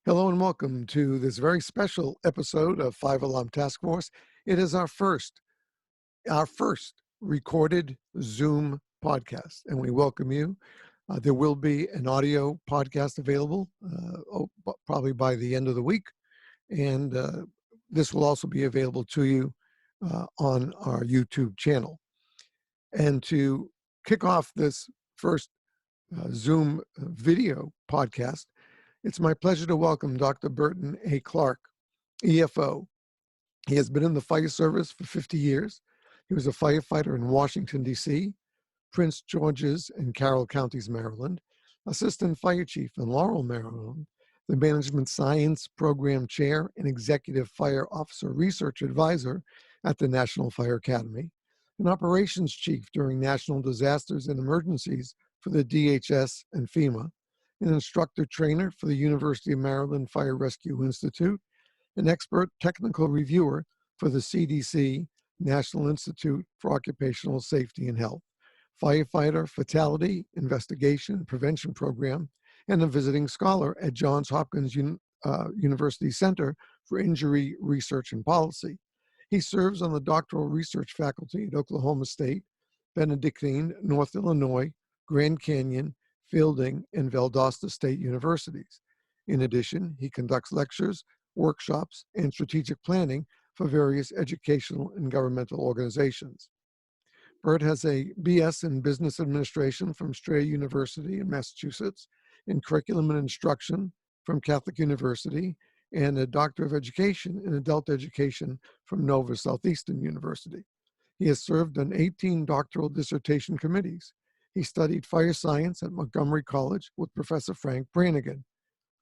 Hello and welcome to this very special episode of Five Alarm Task Force. It is our first recorded Zoom podcast, and we welcome you. There will be an audio podcast available probably by the end of the week, and this will also be available to you on our YouTube channel. And to kick off this first Zoom video podcast, it's my pleasure to welcome Dr. Burton A. Clark, EFO. He has been in the fire service for 50 years. He was a firefighter in Washington, D.C., Prince George's and Carroll Counties, Maryland, Assistant Fire Chief in Laurel, Maryland, the Management Science Program Chair and Executive Fire Officer Research Advisor at the National Fire Academy, an Operations Chief during national disasters and emergencies for the DHS and FEMA, an instructor trainer for the University of Maryland Fire Rescue Institute, an expert technical reviewer for the CDC, National Institute for Occupational Safety and Health, firefighter fatality investigation and prevention program, and a visiting scholar at Johns Hopkins University Center for Injury Research and Policy. He serves on the doctoral research faculty at Oklahoma State, Benedictine, North Illinois, Grand Canyon, Fielding, and Valdosta State Universities. In addition, he conducts lectures, workshops, and strategic planning for various educational and governmental organizations. Burt has a BS in Business Administration from Strayer University in Massachusetts, in Curriculum and Instruction from Catholic University, and a Doctor of Education in Adult Education from Nova Southeastern University. He has served on 18 doctoral dissertation committees. He studied fire science at Montgomery College with Professor Frank Brannigan,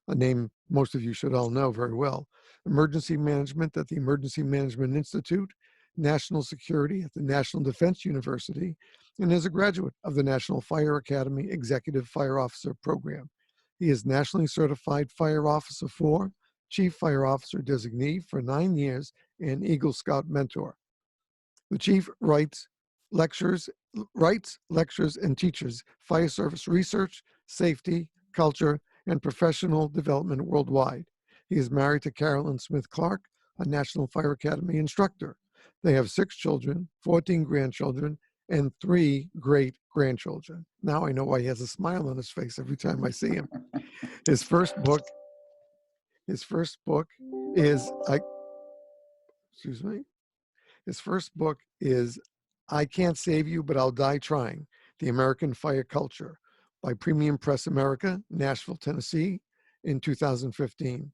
a name most of you should all know very well, emergency management at the Emergency Management Institute, national security at the National Defense University, and is a graduate of the National Fire Academy Executive Fire Officer Program. He is Nationally Certified Fire Officer 4, Chief Fire Officer Designee for 9 years, and Eagle Scout Mentor. The Chief writes, lectures, and teaches fire service research, safety, culture, and professional development worldwide. He is married to Carolyn Smith Clark, a National Fire Academy instructor. They have 6 children, 14 grandchildren, and 3 great-grandchildren. Now I know why he has a smile on his face every time I see him. His first book is I Can't Save You, But I'll Die Trying, The American Fire Culture, by Premium Press America, Nashville, Tennessee, in 2015.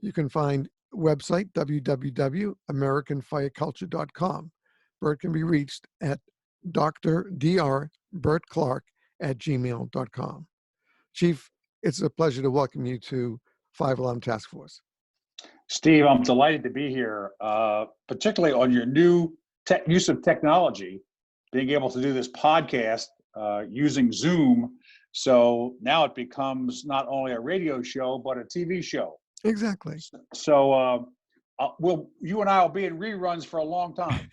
You can find website www.americanfireculture.com. Burt can be reached at drdrbertclark@gmail.com. Chief, it's a pleasure to welcome you to Five Alarm Task Force. Steve, I'm delighted to be here, particularly on your new use of technology, being able to do this podcast using Zoom. So now it becomes not only a radio show, but a TV show. Exactly. So you and I will be in reruns for a long time.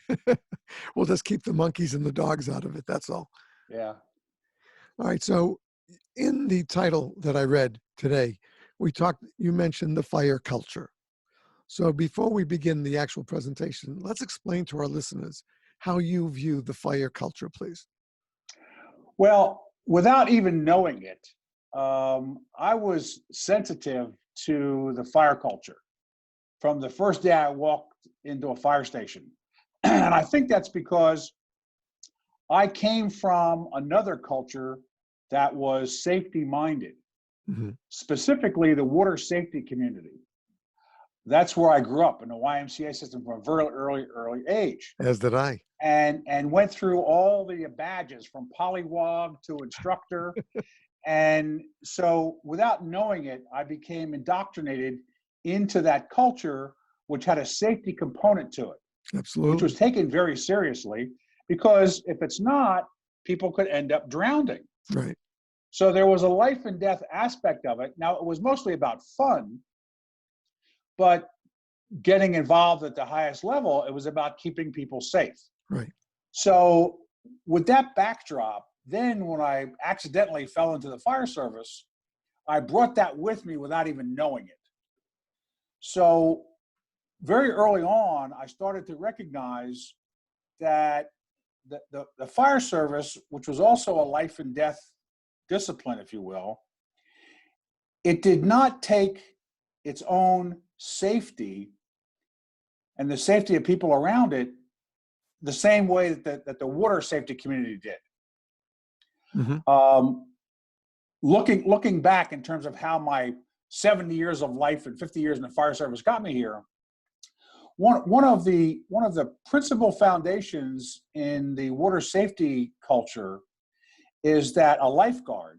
We'll just keep the monkeys and the dogs out of it, that's all. Yeah. All right, so in the title that I read today, you mentioned the fire culture. So before we begin the actual presentation, let's explain to our listeners how you view the fire culture, please. Well, without even knowing it, I was sensitive to the fire culture from the first day I walked into a fire station. And I think that's because I came from another culture that was safety-minded, specifically the water safety community. That's where I grew up in the YMCA system from a very early age. As did I. And went through all the badges from polywog to instructor. And so without knowing it, I became indoctrinated into that culture, which had a safety component to it. Absolutely. Which was taken very seriously, because if it's not, people could end up drowning. Right. So there was a life and death aspect of it. Now, it was mostly about fun, but getting involved at the highest level, it was about keeping people safe. Right. So with that backdrop, then when I accidentally fell into the fire service, I brought that with me without even knowing it. So very early on, I started to recognize that the fire service, which was also a life and death discipline, if you will, it did not take its own safety and the safety of people around it the same way that the water safety community did. Mm-hmm. Looking back in terms of how my 70 years of life and 50 years in the fire service got me here, one of the principal foundations in the water safety culture is that a lifeguard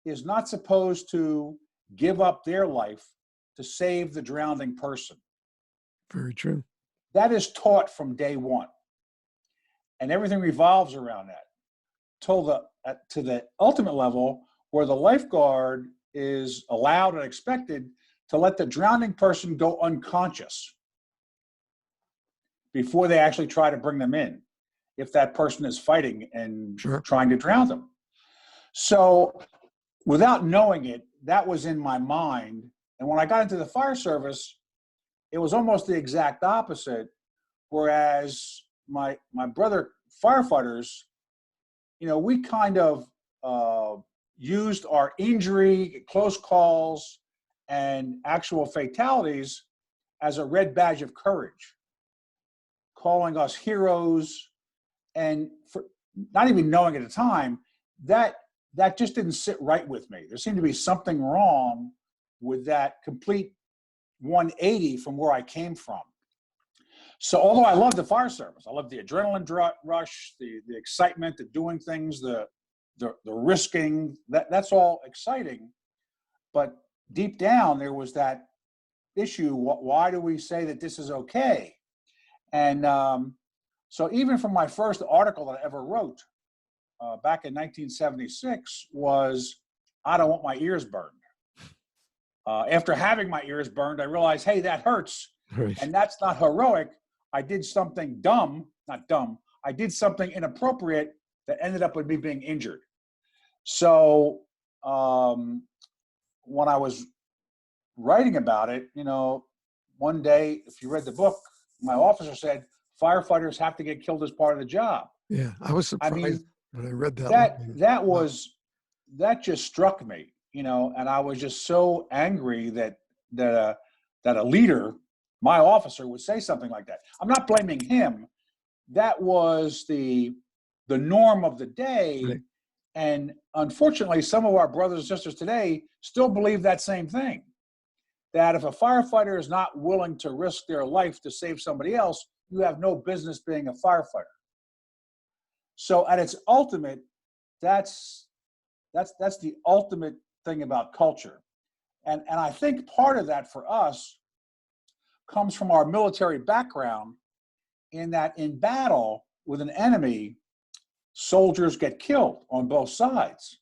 is not supposed to give up their life to save the drowning person. Very true. That is taught from day one, and everything revolves around that. To the ultimate level, where the lifeguard is allowed and expected to let the drowning person go unconscious before they actually try to bring them in, if that person is fighting and trying to drown them. So without knowing it, that was in my mind. And when I got into the fire service, it was almost the exact opposite. Whereas my brother firefighters, we kind of used our injury, close calls, and actual fatalities as a red badge of courage, calling us heroes. And for not even knowing at the time, that just didn't sit right with me. There seemed to be something wrong with that complete 180 from where I came from. So although I love the fire service, I love the adrenaline rush, the excitement, the doing things, the risking, that's all exciting. But deep down, there was that issue, why do we say that this is okay? And so even from my first article that I ever wrote back in 1976 was, I don't want my ears burned. After having my ears burned, I realized, hey, that hurts. Right. And that's not heroic. I did something not dumb. I did something inappropriate that ended up with me being injured. So when I was writing about it, one day, if you read the book, my officer said, firefighters have to get killed as part of the job. Yeah, I was surprised when I read that. That just struck me, and I was just so angry that a leader, my officer, would say something like that. I'm not blaming him. That was the norm of the day. Right. And unfortunately, some of our brothers and sisters today still believe that same thing, that if a firefighter is not willing to risk their life to save somebody else, you have no business being a firefighter. So at its ultimate, that's the ultimate thing about culture. And I think part of that for us comes from our military background, in that in battle with an enemy, soldiers get killed on both sides.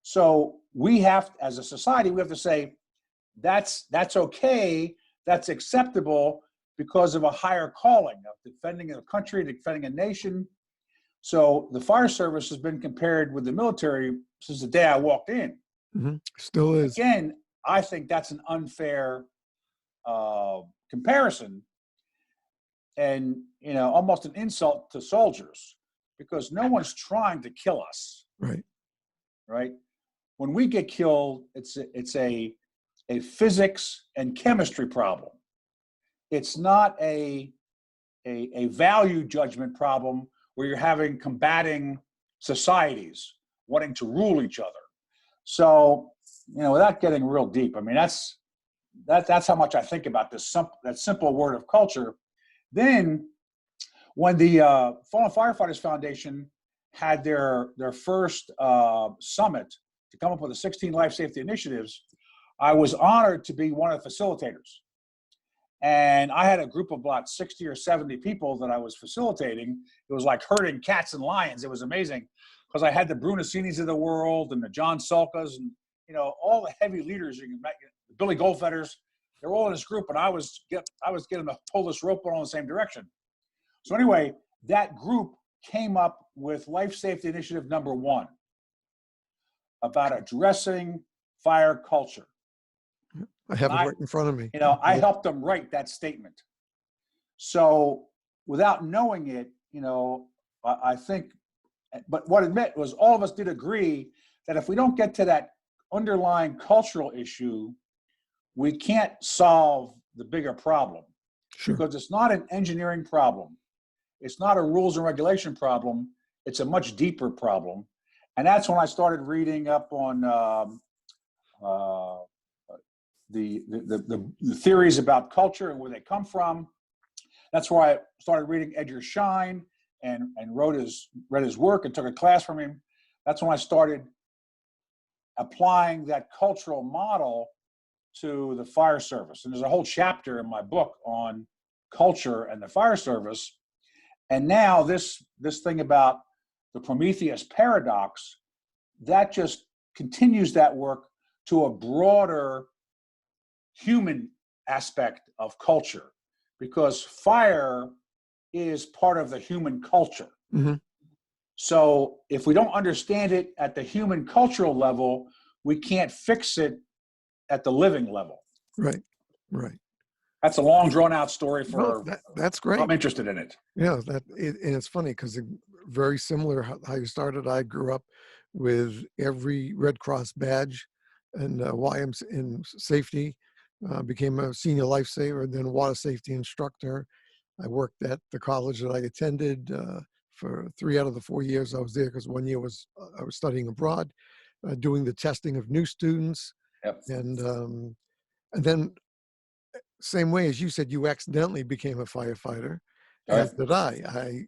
So we have, as a society, we have to say, that's okay, that's acceptable because of a higher calling of defending a country, defending a nation. So the fire service has been compared with the military since the day I walked in. Mm-hmm. Still is. Again, I think that's an unfair comparison, and almost an insult to soldiers, because no one's trying to kill us. Right. When we get killed, it's a physics and chemistry problem. It's not a value judgment problem where you're having combating societies wanting to rule each other. So, without getting real deep, I mean, that's how much I think about this that simple word of culture. Then, when the Fallen Firefighters Foundation had their first summit to come up with the 16 life safety initiatives, I was honored to be one of the facilitators. And I had a group of about 60 or 70 people that I was facilitating. It was like herding cats and lions. It was amazing, because I had the Brunacinis of the world and the John Sulkas and all the heavy leaders you can imagine, the Billy Goldfetters. They're all in this group, and I was getting to pull this rope all in the same direction. So anyway, that group came up with Life Safety Initiative number 1 about addressing fire culture. I have it right in front of me. I helped them write that statement. So without knowing it, I think, but what it meant was all of us did agree that if we don't get to that underlying cultural issue, we can't solve the bigger problem. Sure. Because it's not an engineering problem. It's not a rules and regulation problem. It's a much deeper problem. And that's when I started reading up on the theories about culture and where they come from. That's why I started reading Edgar Schein and read his work and took a class from him. That's when I started applying that cultural model to the fire service. And there's a whole chapter in my book on culture and the fire service. And now this thing about the Prometheus paradox, that just continues that work to a broader human aspect of culture, because fire is part of the human culture. Mm-hmm. So if we don't understand it at the human cultural level, we can't fix it at the living level. Right. That's a long, drawn-out story for. No, that's great. I'm interested in it. Yeah, and it's funny because very similar how you started. I grew up with every Red Cross badge and YMCA in safety. Became a senior lifesaver, then water safety instructor. I worked at the college that I attended for 3 out of the 4 years I was there, because 1 year I was studying abroad, doing the testing of new students. Yep. And then, same way as you said, you accidentally became a firefighter, as did I. I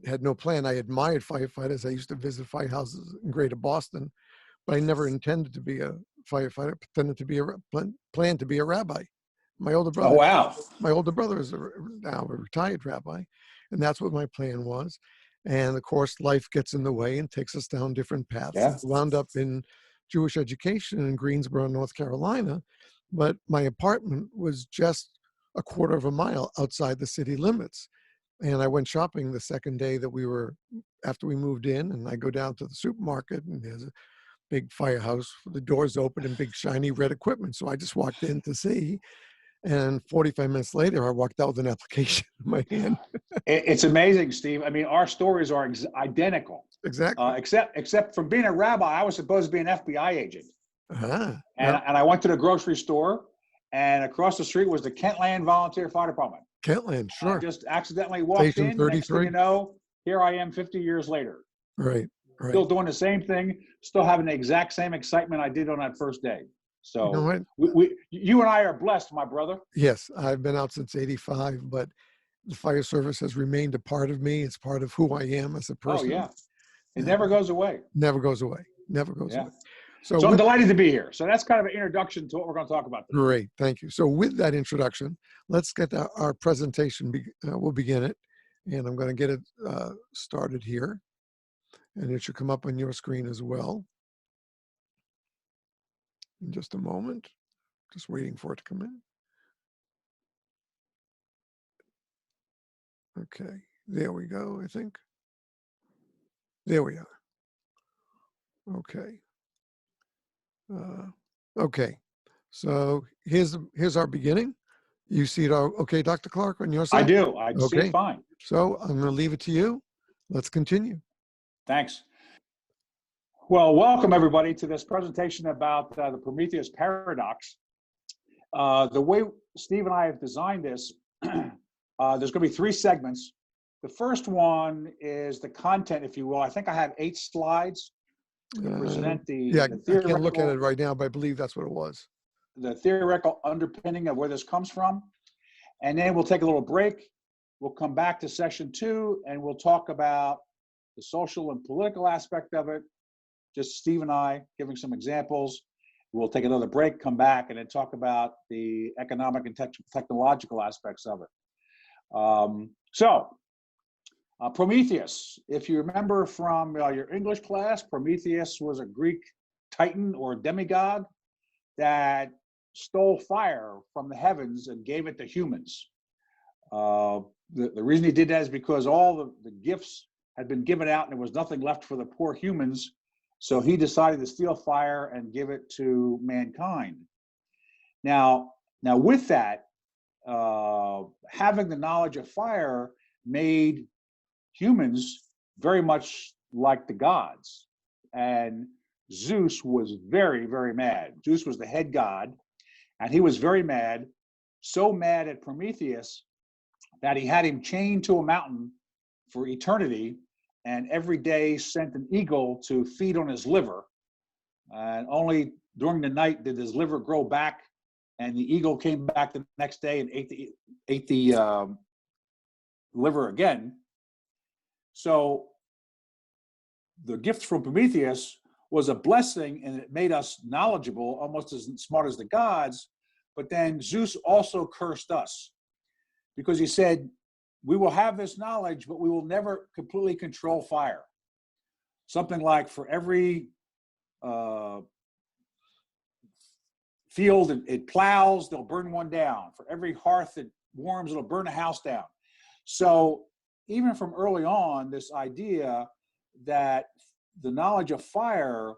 had no plan. I admired firefighters. I used to visit firehouses in Greater Boston, but I never intended to be a firefighter. Planned to be a rabbi. My older brother. Oh, wow. My older brother is now a retired rabbi, and that's what my plan was. And of course, life gets in the way and takes us down different paths. Yeah. I wound up in Jewish education in Greensboro, North Carolina, but my apartment was just a quarter of a mile outside the city limits. And I went shopping the second day after we moved in, and I go down to the supermarket, and there's a big firehouse, the doors open, and big shiny red equipment. So I just walked in to see, and 45 minutes later, I walked out with an application in my hand. It's amazing, Steve. I mean, our stories are identical. Exactly. Except from being a rabbi, I was supposed to be an FBI agent. Uh-huh. And I went to the grocery store, and across the street was the Kentland Volunteer Fire Department. Kentland, sure. I just accidentally walked Station in. 33. Next thing you know, here I am 50 years later. Right. Still doing the same thing, still having the exact same excitement I did on that first day. So you know what? You and I are blessed, my brother. Yes, I've been out since '85, but the fire service has remained a part of me. It's part of who I am as a person. Oh, yeah. It never goes away. Never goes away. Never goes away. So I'm delighted to be here. So that's kind of an introduction to what we're going to talk about today. Great. Thank you. So with that introduction, let's get our presentation. We'll begin it. And I'm going to get it started here. And it should come up on your screen as well. In just a moment. Just waiting for it to come in. Okay. There we go, I think. There we are. Okay. Okay. So here's our beginning. You see it all okay, Dr. Clark, on your side? I do. I see it fine. So I'm going to leave it to you. Let's continue. Thanks. Well, welcome everybody to this presentation about the Prometheus paradox. The way Steve and I have designed this, there's going to be 3 segments. The first one is the content, if you will. I think I have 8 slides to present the theoretical. I can't look at it right now, but I believe that's what it was. The theoretical underpinning of where this comes from. And then we'll take a little break. We'll come back to session 2, and we'll talk about the social and political aspect of it. Just Steve and I giving some examples. We'll take another break, come back, and then talk about the economic and technological aspects of it. Prometheus, if you remember from your English class, Prometheus was a Greek titan or demigod that stole fire from the heavens and gave it to humans. The reason he did that is because all the gifts had been given out and there was nothing left for the poor humans. So he decided to steal fire and give it to mankind. Now with that, having the knowledge of fire made humans very much like the gods. And Zeus was very, very mad. Zeus was the head god, and he was very mad, so mad at Prometheus that he had him chained to a mountain for eternity, and every day sent an eagle to feed on his liver. And only during the night did his liver grow back, and the eagle came back the next day and ate the liver again. So the gift from Prometheus was a blessing, and it made us knowledgeable, almost as smart as the gods. But then Zeus also cursed us, because he said, we will have this knowledge, but we will never completely control fire. Something like, for every field it plows, they'll burn one down. For every hearth it warms, it'll burn a house down. So even from early on, this idea that the knowledge of fire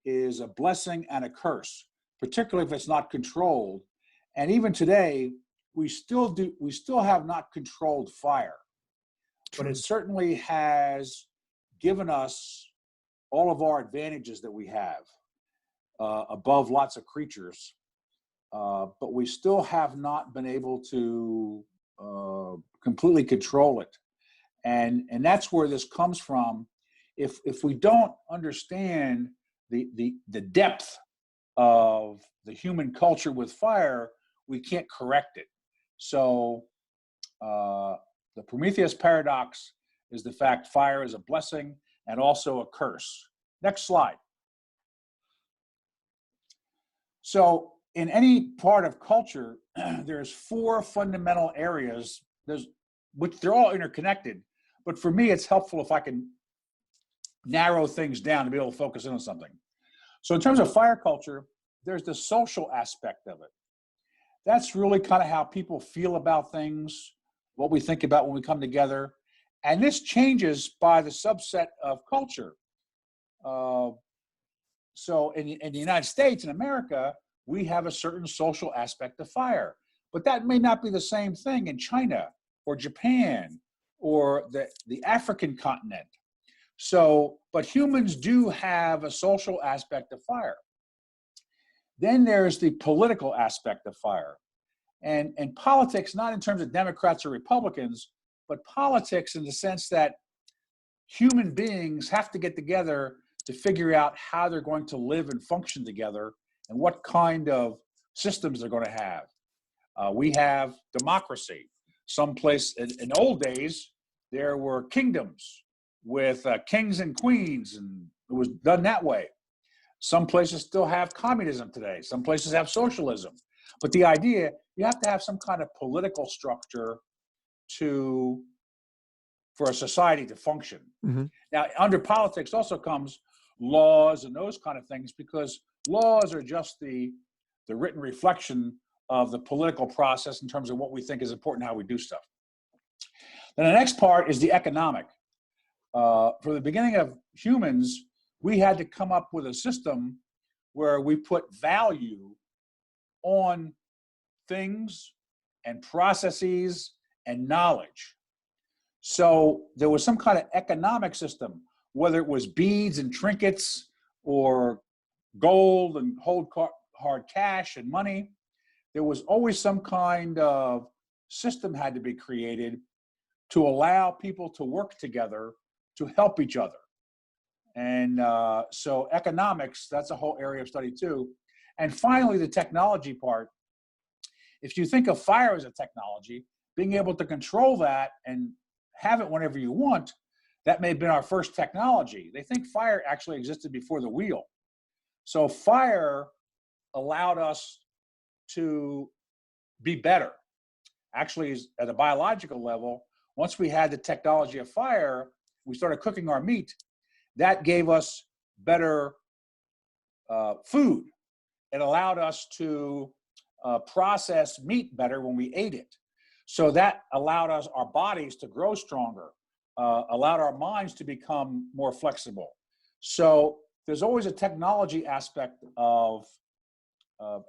is a blessing and a curse, particularly if it's not controlled. And even today, we still have not controlled fire, but it certainly has given us all of our advantages that we have above lots of creatures, but we still have not been able to completely control it. And that's where this comes from. If we don't understand the depth of the human culture with fire, we can't correct it. So the Prometheus paradox is the fact fire is a blessing and also a curse. Next slide. So in any part of culture, there's 4 fundamental areas, which they're all interconnected. But for me, it's helpful if I can narrow things down to be able to focus in on something. So in terms of fire culture, there's the social aspect of it. That's really kind of how people feel about things, what we think about when we come together. And this changes by the subset of culture. So in the United States, in America, we have a certain social aspect of fire. But that may not be the same thing in China or Japan or the African continent. So, but humans do have a social aspect of fire. Then there's the political aspect of fire. And politics, not in terms of Democrats or Republicans, but politics in the sense that human beings have to get together to figure out how they're going to live and function together and what kind of systems they're going to have. We have democracy. Someplace in old days, there were kingdoms with kings and queens, and it was done that way. Some places still have communism today. Some places have socialism. But the idea, you have to have some kind of political structure for a society to function. Mm-hmm. Now, under politics also comes laws and those kind of things, because laws are just the written reflection of the political process in terms of what we think is important, how we do stuff. Then the next part is the economic. For the beginning of humans, we had to come up with a system where we put value on things and processes and knowledge. So there was some kind of economic system, whether it was beads and trinkets or gold and hard cash and money. There was always some kind of system had to be created to allow people to work together to help each other. And so economics, that's a whole area of study too. And finally, the technology part. If you think of fire as a technology, being able to control that and have it whenever you want, that may have been our first technology. They think fire actually existed before the wheel. So fire allowed us to be better. Actually, at a biological level, once we had the technology of fire, we started cooking our meat. That gave us better food. It allowed us to process meat better when we ate it. So that allowed us, our bodies to grow stronger, allowed our minds to become more flexible. So there's always a technology aspect of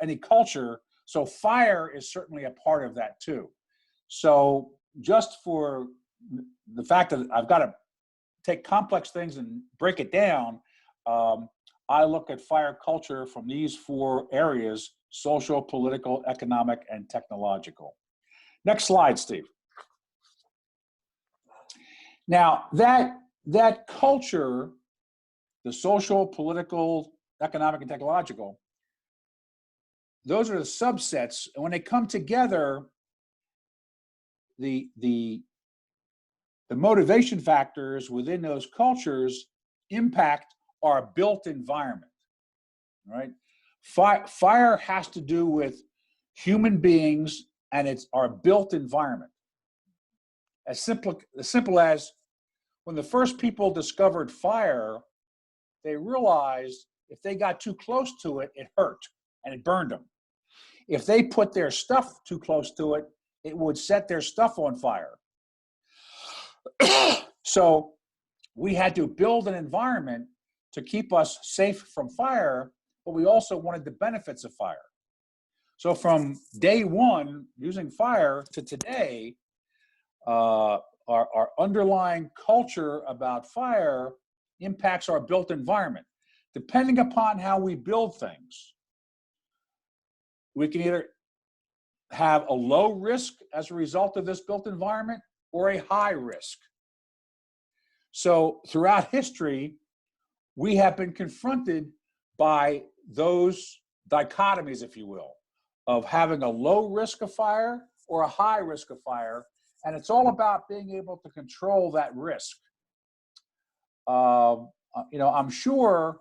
any culture, So fire is certainly a part of that too. So just for the fact that I've got to take complex things and break it down, I look at fire culture from these 4 areas: social, political, economic, and technological. Next slide, Steve. Now, that culture, the social, political, economic, and technological, those are the subsets. And when they come together, the motivation factors within those cultures impact our built environment, right? Fire has to do with human beings, and it's our built environment. As simple as when the first people discovered fire, they realized if they got too close to it, it hurt and it burned them. If they put their stuff too close to it, it would set their stuff on fire. So we had to build an environment to keep us safe from fire, but we also wanted the benefits of fire. So from day one, using fire, to today, our underlying culture about fire impacts our built environment. Depending upon how we build things, we can either have a low risk as a result of this built environment or a high risk. So throughout history, we have been confronted by those dichotomies, if you will, of having a low risk of fire or a high risk of fire. And it's all about being able to control that risk. I'm sure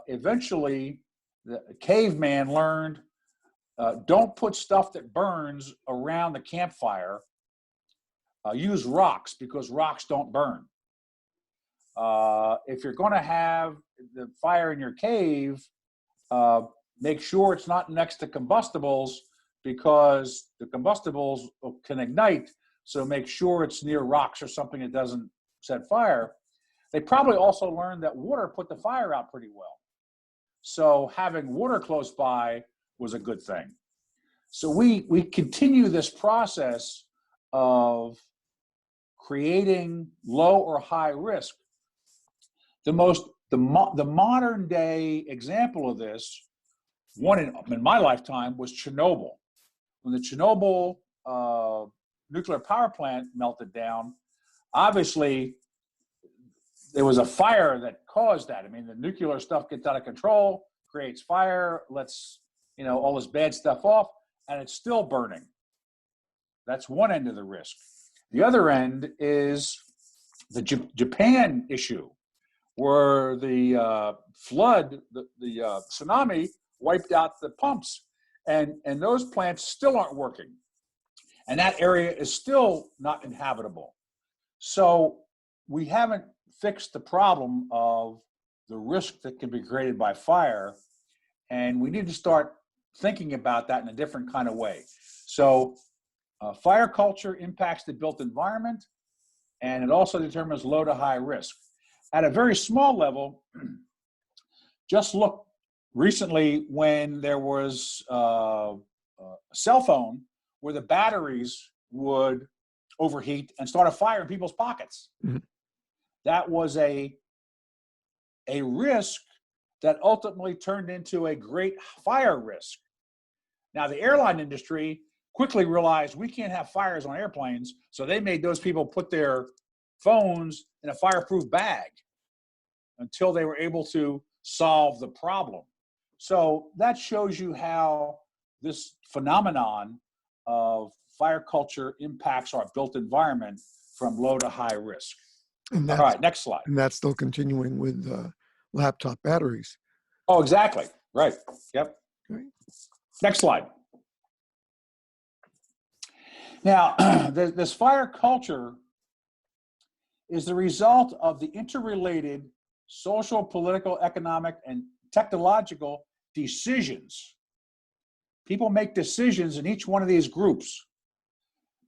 eventually the caveman learned, don't put stuff that burns around the campfire. Use rocks, because rocks don't burn. If you're going to have the fire in your cave, make sure it's not next to combustibles, because the combustibles can ignite. So make sure it's near rocks or something that doesn't set fire. They probably also learned that water put the fire out pretty well. So having water close by was a good thing. So we continue this process of creating low or high risk. The modern day example of this, one in my lifetime, was Chernobyl. When the Chernobyl nuclear power plant melted down, obviously there was a fire that caused that. I mean, the nuclear stuff gets out of control, creates fire, lets all this bad stuff off, and it's still burning. That's one end of the risk. The other end is the Japan issue, where the flood, the tsunami wiped out the pumps, and those plants still aren't working. And that area is still not inhabitable. So we haven't fixed the problem of the risk that can be created by fire, and we need to start thinking about that in a different kind of way. So fire culture impacts the built environment, and it also determines low to high risk. At a very small level, just look recently when there was a cell phone where the batteries would overheat and start a fire in people's pockets. Mm-hmm. That was a risk that ultimately turned into a great fire risk. Now, the airline industry quickly realized we can't have fires on airplanes, so they made those people put their phones in a fireproof bag until they were able to solve the problem. So that shows you how this phenomenon of fire culture impacts our built environment from low to high risk. All right, next slide. And that's still continuing with laptop batteries. Oh, exactly. Right. Yep. Okay. Next slide. Now, this fire culture is the result of the interrelated social, political, economic, and technological decisions. People make decisions in each one of these groups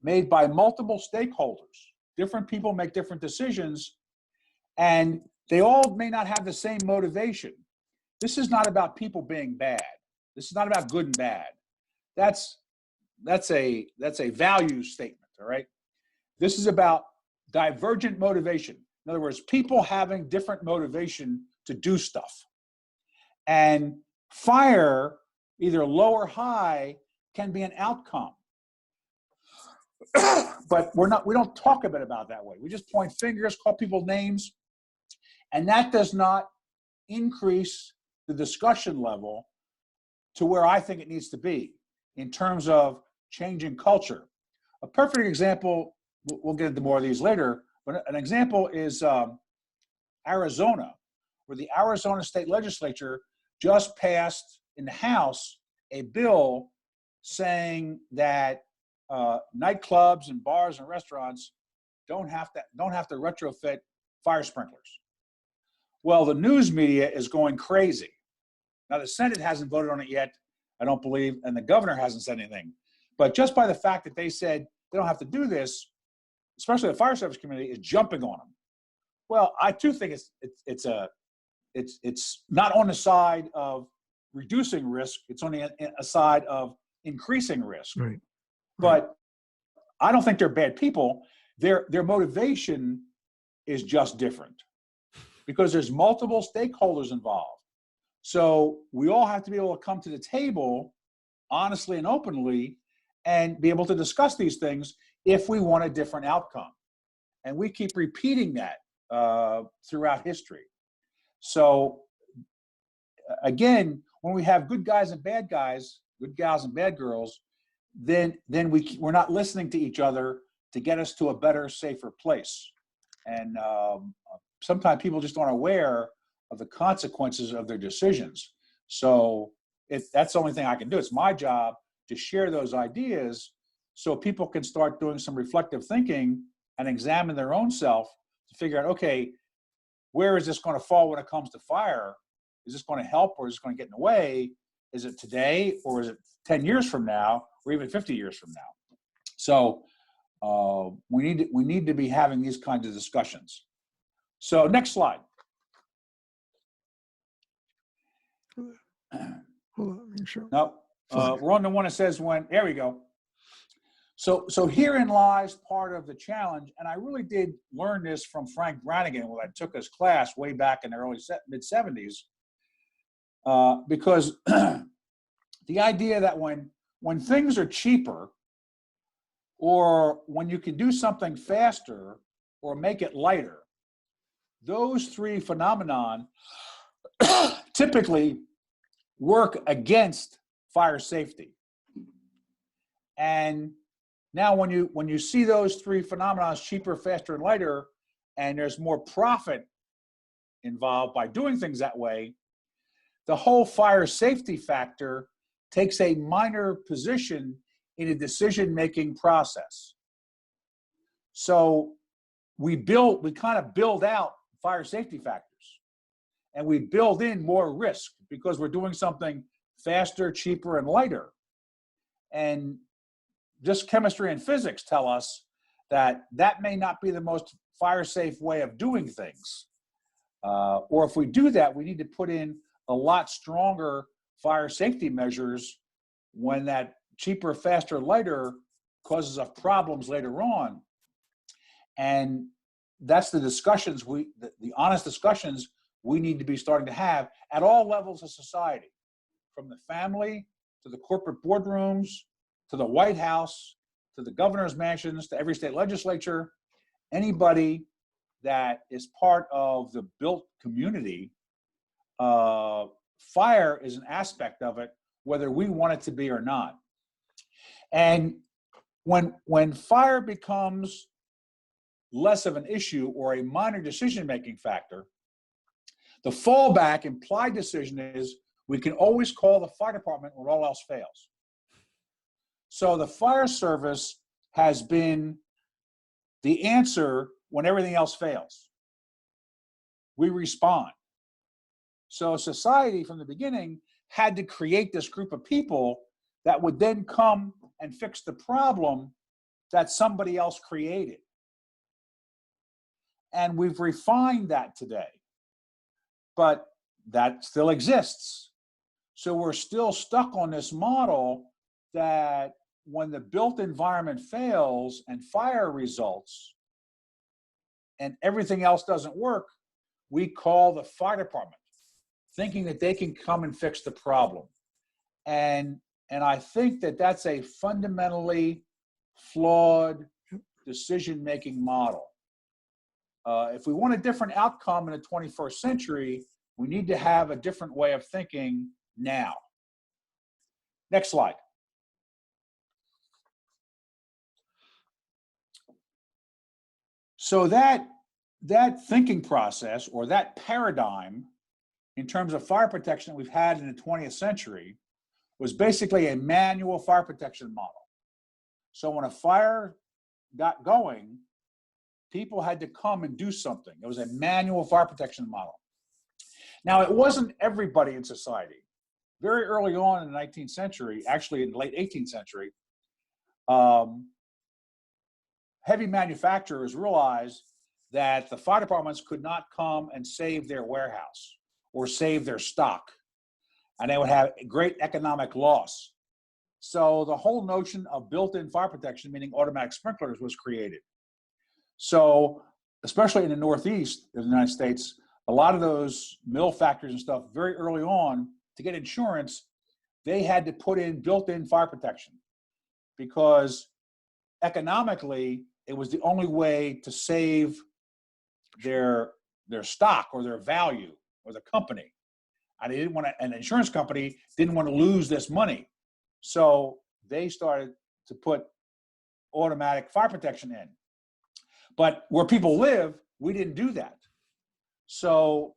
made by multiple stakeholders. Different people make different decisions, and they all may not have the same motivation. This is not about people being bad. This is not about good and bad. That's a value statement, all right? This is about divergent motivation. In other words, people having different motivation to do stuff. And fire, either low or high, can be an outcome. But we don't talk about it that way. We just point fingers, call people names, and that does not increase the discussion level to where I think it needs to be in terms of changing culture. A perfect example, we'll get into more of these later, but an example is Arizona, where the Arizona state legislature just passed in the House a bill saying that nightclubs and bars and restaurants don't have to retrofit fire sprinklers. Well, the news media is going crazy. Now, the Senate hasn't voted on it yet, I don't believe, and the governor hasn't said anything. But just by the fact that they said they don't have to do this, especially the fire service community is jumping on them. Well, I too think it's not on the side of reducing risk. It's on a side of increasing risk. Right. But I don't think they're bad people. Their motivation is just different because there's multiple stakeholders involved. So we all have to be able to come to the table honestly and openly and be able to discuss these things if we want a different outcome. And we keep repeating that throughout history. So again, when we have good guys and bad guys, good gals and bad girls, then we're not listening to each other to get us to a better, safer place. And sometimes people just aren't aware of the consequences of their decisions. So that's the only thing I can do. It's my job to share those ideas so people can start doing some reflective thinking and examine their own self to figure out, okay, where is this going to fall when it comes to fire? Is this going to help or is this going to get in the way? Is it today or is it 10 years from now or even 50 years from now? So we need to be having these kinds of discussions. So next slide. Hold on, make sure. No, we're on the one that says when, there we go. So herein lies part of the challenge, and I really did learn this from Frank Brannigan when I took his class way back in the mid-70s, because the idea that when things are cheaper, or when you can do something faster or make it lighter, those three phenomenon typically work against fire safety. And now when you see those three phenomena, cheaper, faster, and lighter, and there's more profit involved by doing things that way, the whole fire safety factor takes a minor position in a decision-making process. So we kind of build out fire safety factors, and we build in more risk because we're doing something faster, cheaper, and lighter. And just chemistry and physics tell us that may not be the most fire-safe way of doing things. Or if we do that, we need to put in a lot stronger fire safety measures when that cheaper, faster, lighter causes us problems later on. And that's the discussions the honest discussions we need to be starting to have at all levels of society, from the family to the corporate boardrooms, to the White House, to the governor's mansions, to every state legislature. Anybody that is part of the built community, fire is an aspect of it, whether we want it to be or not. And when fire becomes less of an issue or a minor decision-making factor, the fallback implied decision is we can always call the fire department when all else fails. So the fire service has been the answer when everything else fails. We respond. So society from the beginning had to create this group of people that would then come and fix the problem that somebody else created. And we've refined that today, but that still exists. So we're still stuck on this model that when the built environment fails and fire results and everything else doesn't work, we call the fire department, thinking that they can come and fix the problem. And I think that that's a fundamentally flawed decision-making model. If we want a different outcome in the 21st century, we need to have a different way of thinking now. Next slide. So that thinking process, or that paradigm in terms of fire protection that we've had in the 20th century, was basically a manual fire protection model. So when a fire got going, people had to come and do something. It was a manual fire protection model. Now, it wasn't everybody in society. Very early on in the 19th century, actually in the late 18th century, heavy manufacturers realized that the fire departments could not come and save their warehouse or save their stock, and they would have great economic loss. So the whole notion of built-in fire protection, meaning automatic sprinklers, was created. So especially in the Northeast of the United States, a lot of those mill factories and stuff, very early on, to get insurance, they had to put in built-in fire protection, because economically, it was the only way to save their stock or their value or the company. And they didn't want to, an insurance company didn't want to lose this money. So they started to put automatic fire protection in. But where people live, we didn't do that. So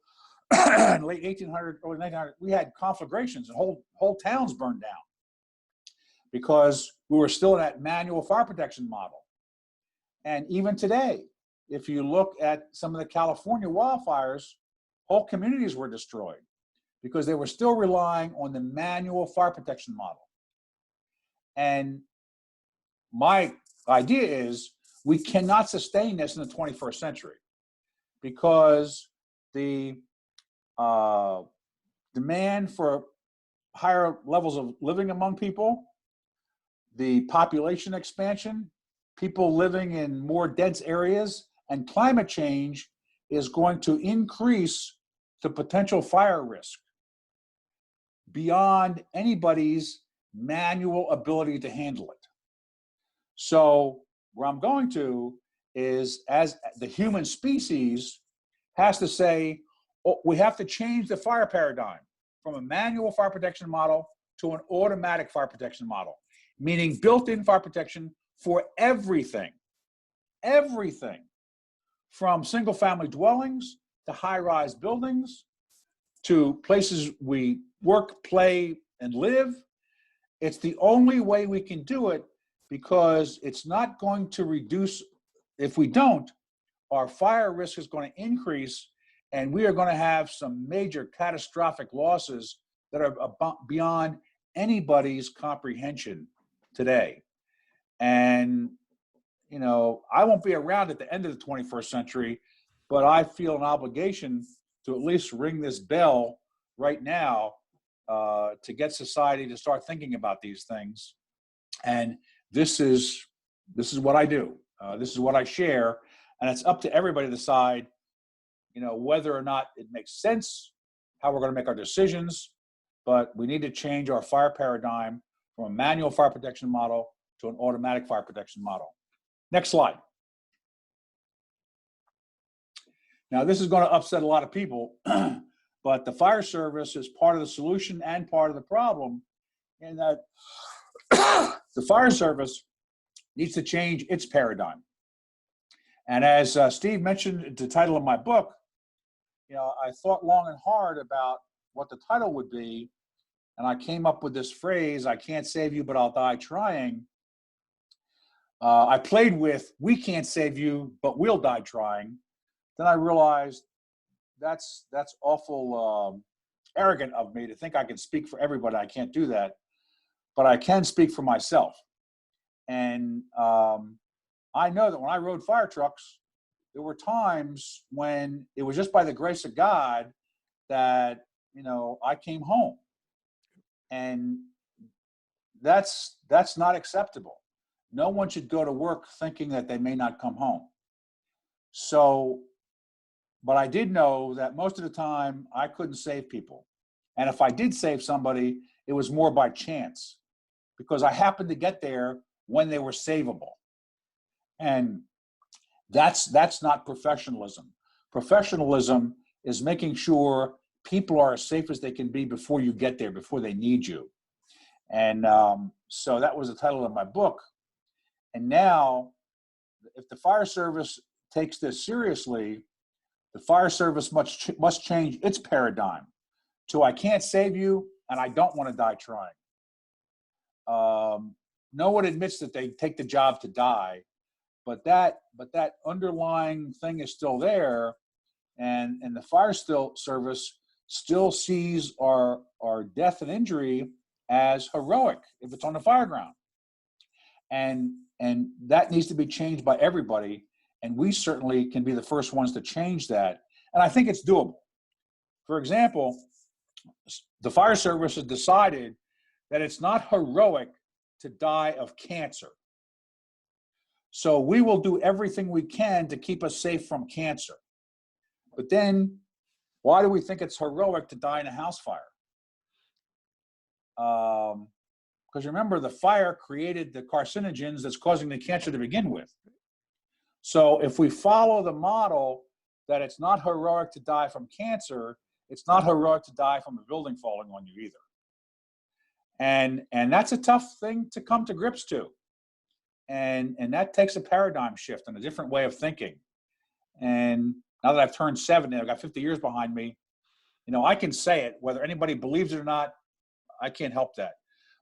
in late 1800, early 1900, we had conflagrations and whole towns burned down because we were still in that manual fire protection model. And even today, if you look at some of the California wildfires, whole communities were destroyed because they were still relying on the manual fire protection model. And my idea is we cannot sustain this in the 21st century, because the demand for higher levels of living among people, the population expansion, people living in more dense areas, and climate change is going to increase the potential fire risk beyond anybody's manual ability to handle it. So where I'm going to is, as the human species has to say, oh, we have to change the fire paradigm from a manual fire protection model to an automatic fire protection model, meaning built-in fire protection for everything, from single-family dwellings to high-rise buildings to places we work, play, and live. It's the only way we can do it, because it's not going to reduce. If we don't, our fire risk is going to increase, and we are going to have some major catastrophic losses that are beyond anybody's comprehension today. And, you know, I won't be around at the end of the 21st century, but I feel an obligation to at least ring this bell right now to get society to start thinking about these things. And this is what I do. This is what I share, and it's up to everybody to decide, you know, whether or not it makes sense, how we're going to make our decisions. But we need to change our fire paradigm from a manual fire protection model to an automatic fire protection model. Next slide. Now, this is going to upset a lot of people, but the fire service is part of the solution and part of the problem, in that the fire service needs to change its paradigm. And as Steve mentioned the title of my book, you know, I thought long and hard about what the title would be, and I came up with this phrase, "I can't save you, but I'll die trying." I played with, "We can't save you, but we'll die trying." Then I realized that's awful arrogant of me to think I can speak for everybody. I can't do that, but I can speak for myself. And I know that when I rode fire trucks, there were times when it was just by the grace of God that, you know, I came home. And that's that's not acceptable. No one should go to work thinking that they may not come home. So, but I did know that most of the time I couldn't save people. And if I did save somebody, it was more by chance because I happened to get there when they were savable. And that's not professionalism. Professionalism is making sure people are as safe as they can be before you get there, before they need you. And so that was the title of my book. And now, if the fire service takes this seriously, the fire service must change its paradigm to I can't save you and I don't want to die trying. No one admits that they take the job to die, but that underlying thing is still there, and the fire service still sees our death and injury as heroic if it's on the fire ground, and that needs to be changed by everybody, and we certainly can be the first ones to change that, and I think it's doable. For example, the fire service has decided that it's not heroic to die of cancer. So we will do everything we can to keep us safe from cancer. But then, why do we think it's heroic to die in a house fire? Because remember, the fire created the carcinogens that's causing the cancer to begin with. So if we follow the model that it's not heroic to die from cancer, it's not heroic to die from a building falling on you either. And that's a tough thing to come to grips to. And that takes a paradigm shift and a different way of thinking. And now that I've turned 70, I've got 50 years behind me, I can say it, whether anybody believes it or not, I can't help that.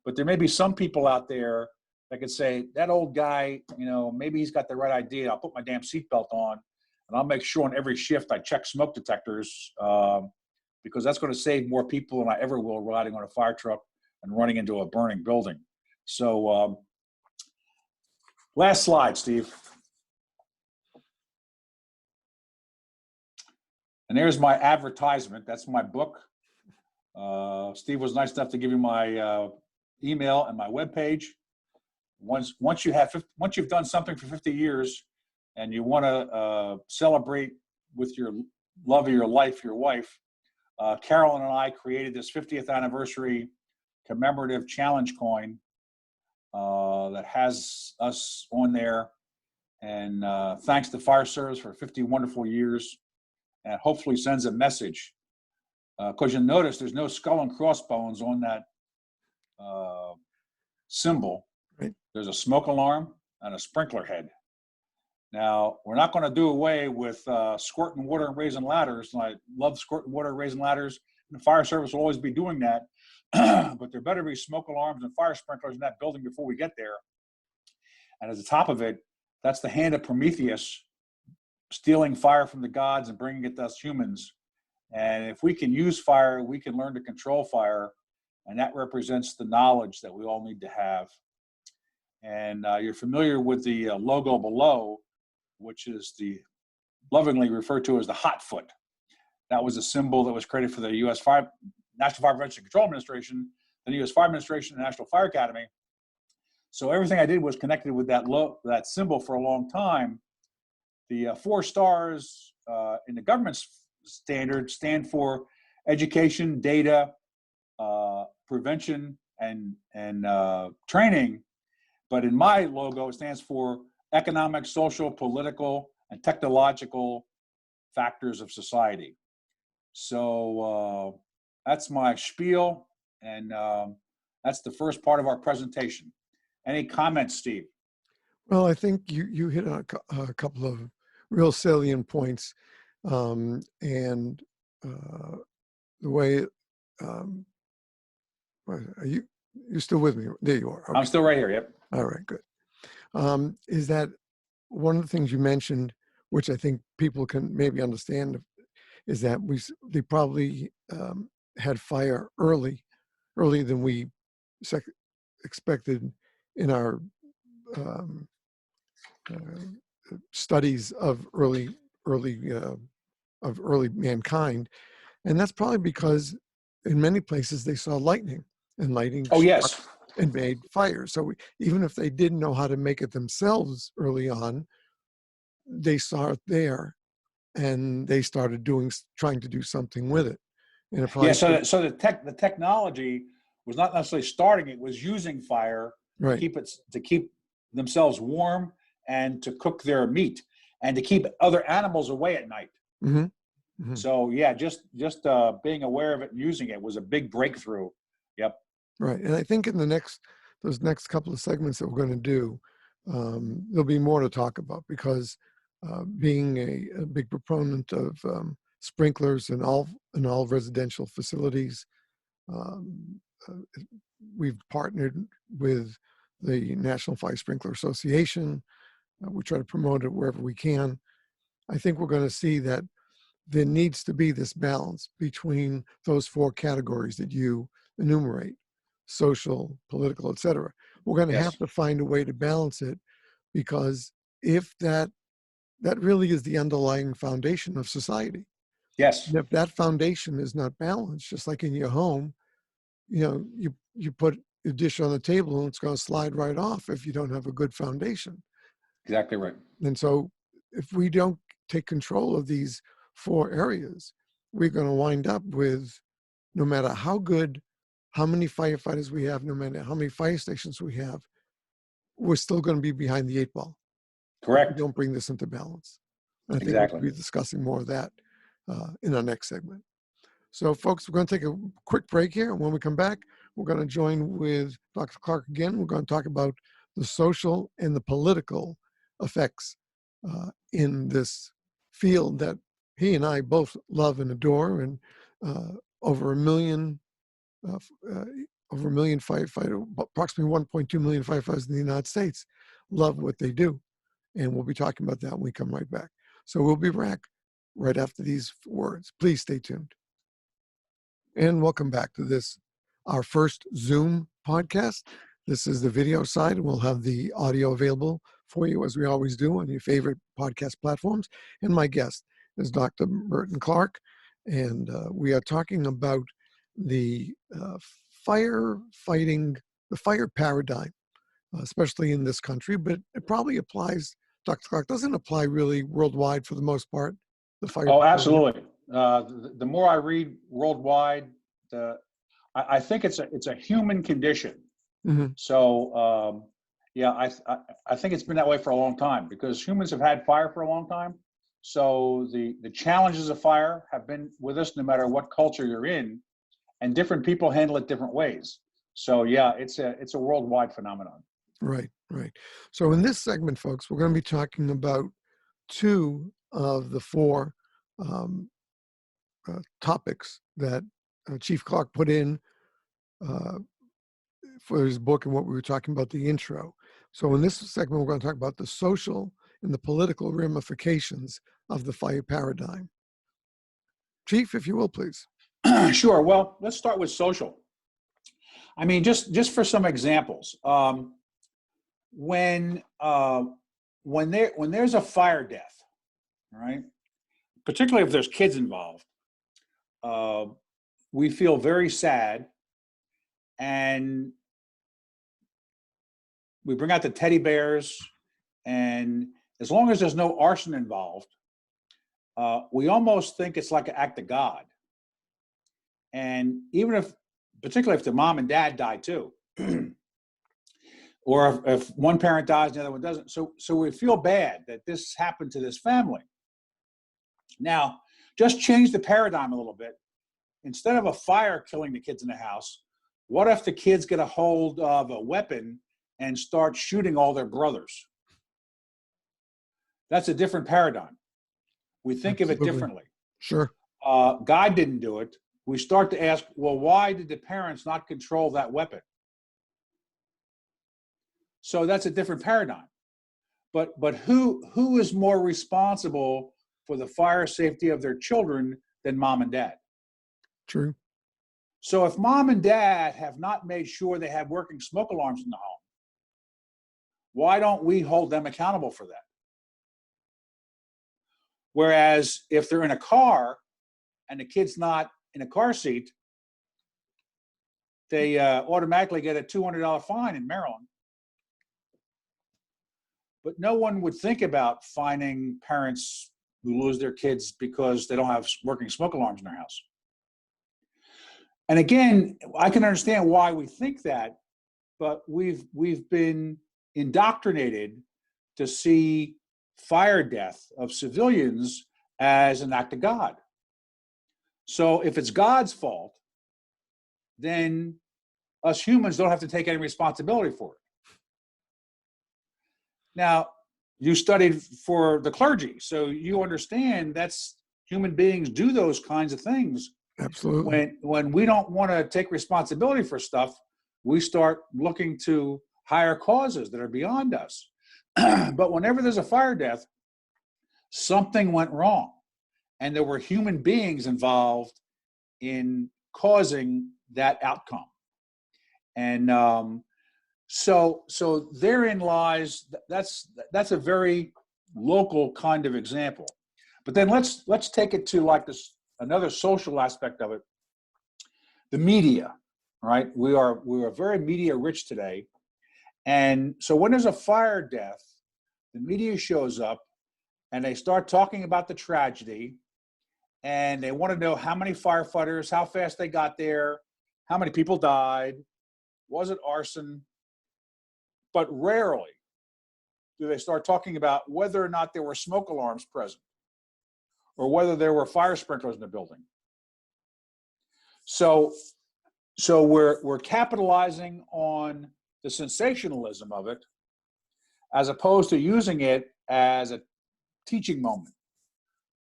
But there may be some people out there that could say, that old guy, maybe he's got the right idea. I'll put my damn seatbelt on and I'll make sure on every shift I check smoke detectors because that's going to save more people than I ever will riding on a fire truck and running into a burning building. So last slide, Steve. And there's my advertisement. That's my book. Steve was nice enough to give you my email and my webpage. Once you've done something for 50 years and you want to celebrate with your love of your life, your wife, Carolyn and I created this 50th anniversary commemorative challenge coin that has us on there. And thanks to fire service for 50 wonderful years, and hopefully sends a message. Because you'll notice there's no skull and crossbones on that symbol. Right. There's a smoke alarm and a sprinkler head. Now, we're not going to do away with squirting water and raising ladders. And I love squirting water and raising ladders. And the fire service will always be doing that. But there better be smoke alarms and fire sprinklers in that building before we get there. And at the top of it, that's the hand of Prometheus stealing fire from the gods and bringing it to us humans. And if we can use fire, we can learn to control fire. And that represents the knowledge that we all need to have. And you're familiar with the logo below, which is the lovingly referred to as the hot foot. That was a symbol that was created for the U.S. National Fire Prevention and Control Administration, the U.S. Fire Administration, and the National Fire Academy. So everything I did was connected with that symbol for a long time. The 4 stars in the government's standard stand for education, data, prevention, and training. But in my logo, it stands for economic, social, political, and technological factors of society. So that's my spiel, and that's the first part of our presentation. Any comments, Steve? Well, I think you hit on a couple of real salient points, and the way are you still with me? There you are. Okay. I'm still right here. Yep. All right, good. Is that one of the things you mentioned, which I think people can maybe understand, is that they probably had fire earlier than we expected in our studies of early mankind, and that's probably because in many places they saw lightning, and lightning. Oh yes. and made fire. So even if they didn't know how to make it themselves early on, they saw it there and they started trying to do something with it. And it Yeah, probably so the technology was not necessarily starting; it was using fire to right. keep themselves warm and to cook their meat and to keep other animals away at night. Hmm. Hmm. So yeah, just being aware of it and using it was a big breakthrough. Yep. Right. And I think in those next couple of segments that we're going to do, there'll be more to talk about because being a big proponent of sprinklers in all residential facilities, um, uh, we've partnered with the National Fire Sprinkler Association. We try to promote it wherever we can. I think we're going to see that there needs to be this balance between those four categories that you enumerate: social, political, etc. We're going to Yes. have to find a way to balance it because if that really is the underlying foundation of society. Yes. And if that foundation is not balanced, just like in your home, you put a dish on the table and it's going to slide right off if you don't have a good foundation. Exactly right. And so if we don't take control of these four areas, we're going to wind up with, no matter how many firefighters we have, no matter how many fire stations we have, we're still going to be behind the eight ball if we Correct. don't bring this into balance. And I think we'll Exactly. be discussing more of that in our next segment. So, folks, we're going to take a quick break here. And when we come back, we're going to join with Dr. Clark again. We're going to talk about the social and the political effects in this field that he and I both love and adore. And uh, over a million, uh, uh, over a million firefighters, approximately 1.2 million firefighters in the United States, love what they do. And we'll be talking about that when we come right back. So we'll be back right after these words. Please stay tuned. And welcome back to this, our first Zoom podcast. This is the video side, and we'll have the audio available for you as we always do on your favorite podcast platforms. And my guest is Dr. Burton Clark, and we are talking about the firefighting, the fire paradigm, especially in this country, but it probably applies, Dr. Clark, doesn't apply really worldwide for the most part, the fire Oh, paradigm. absolutely. The more I read worldwide, I think it's a human condition. Mm-hmm. So yeah, I think it's been that way for a long time because humans have had fire for a long time. So the challenges of fire have been with us no matter what culture you're in, and different people handle it different ways. So yeah, it's a worldwide phenomenon. Right, right. So in this segment, folks, we're going to be talking about two of the four um, topics that Chief Clark put in uh, for his book and what we were talking about, the intro. So in this segment, we're going to talk about the social and the political ramifications of the fire paradigm. Chief, if you will, please. Sure. Well, let's start with social. I mean, just for some examples, when there's a fire death, right? Particularly if there's kids involved, uh, we feel very sad, and we bring out the teddy bears, and as long as there's no arson involved, we almost think it's like an act of God. And even if, particularly if the mom and dad die too, or if one parent dies and the other one doesn't, so we feel bad that this happened to this family. Now, just change the paradigm a little bit. Instead of a fire killing the kids in the house, what if the kids get a hold of a weapon and start shooting all their brothers? That's a different paradigm. We think of it Absolutely. differently. Sure. God didn't do it. We start to ask, well, why did the parents not control that weapon? So that's a different paradigm. But who is more responsible for the fire safety of their children than mom and dad? True. So if mom and dad have not made sure they have working smoke alarms in the home, why don't we hold them accountable for that? Whereas if they're in a car and the kid's not in a car seat, they automatically get a $200 fine in Maryland. But no one would think about fining parents who lose their kids because they don't have working smoke alarms in their house. And again, I can understand why we think that, but we've been indoctrinated to see fire death of civilians as an act of God. So if it's God's fault, then us humans don't have to take any responsibility for it. Now, you studied for the clergy, so you understand that's human beings do those kinds of things. Absolutely. When we don't want to take responsibility for stuff, we start looking to higher causes that are beyond us. But whenever there's a fire death, something went wrong, and there were human beings involved in causing that outcome. And so therein lies, that's a very local kind of example. But then let's take it to like this another social aspect of it, the media, right? We are very media rich today. And so when there's a fire death, the media shows up and they start talking about the tragedy, and they want to know how many firefighters, how fast they got there, how many people died, was it arson? But rarely do they start talking about whether or not there were smoke alarms present or whether there were fire sprinklers in the building. So we're capitalizing on the sensationalism of it as opposed to using it as a teaching moment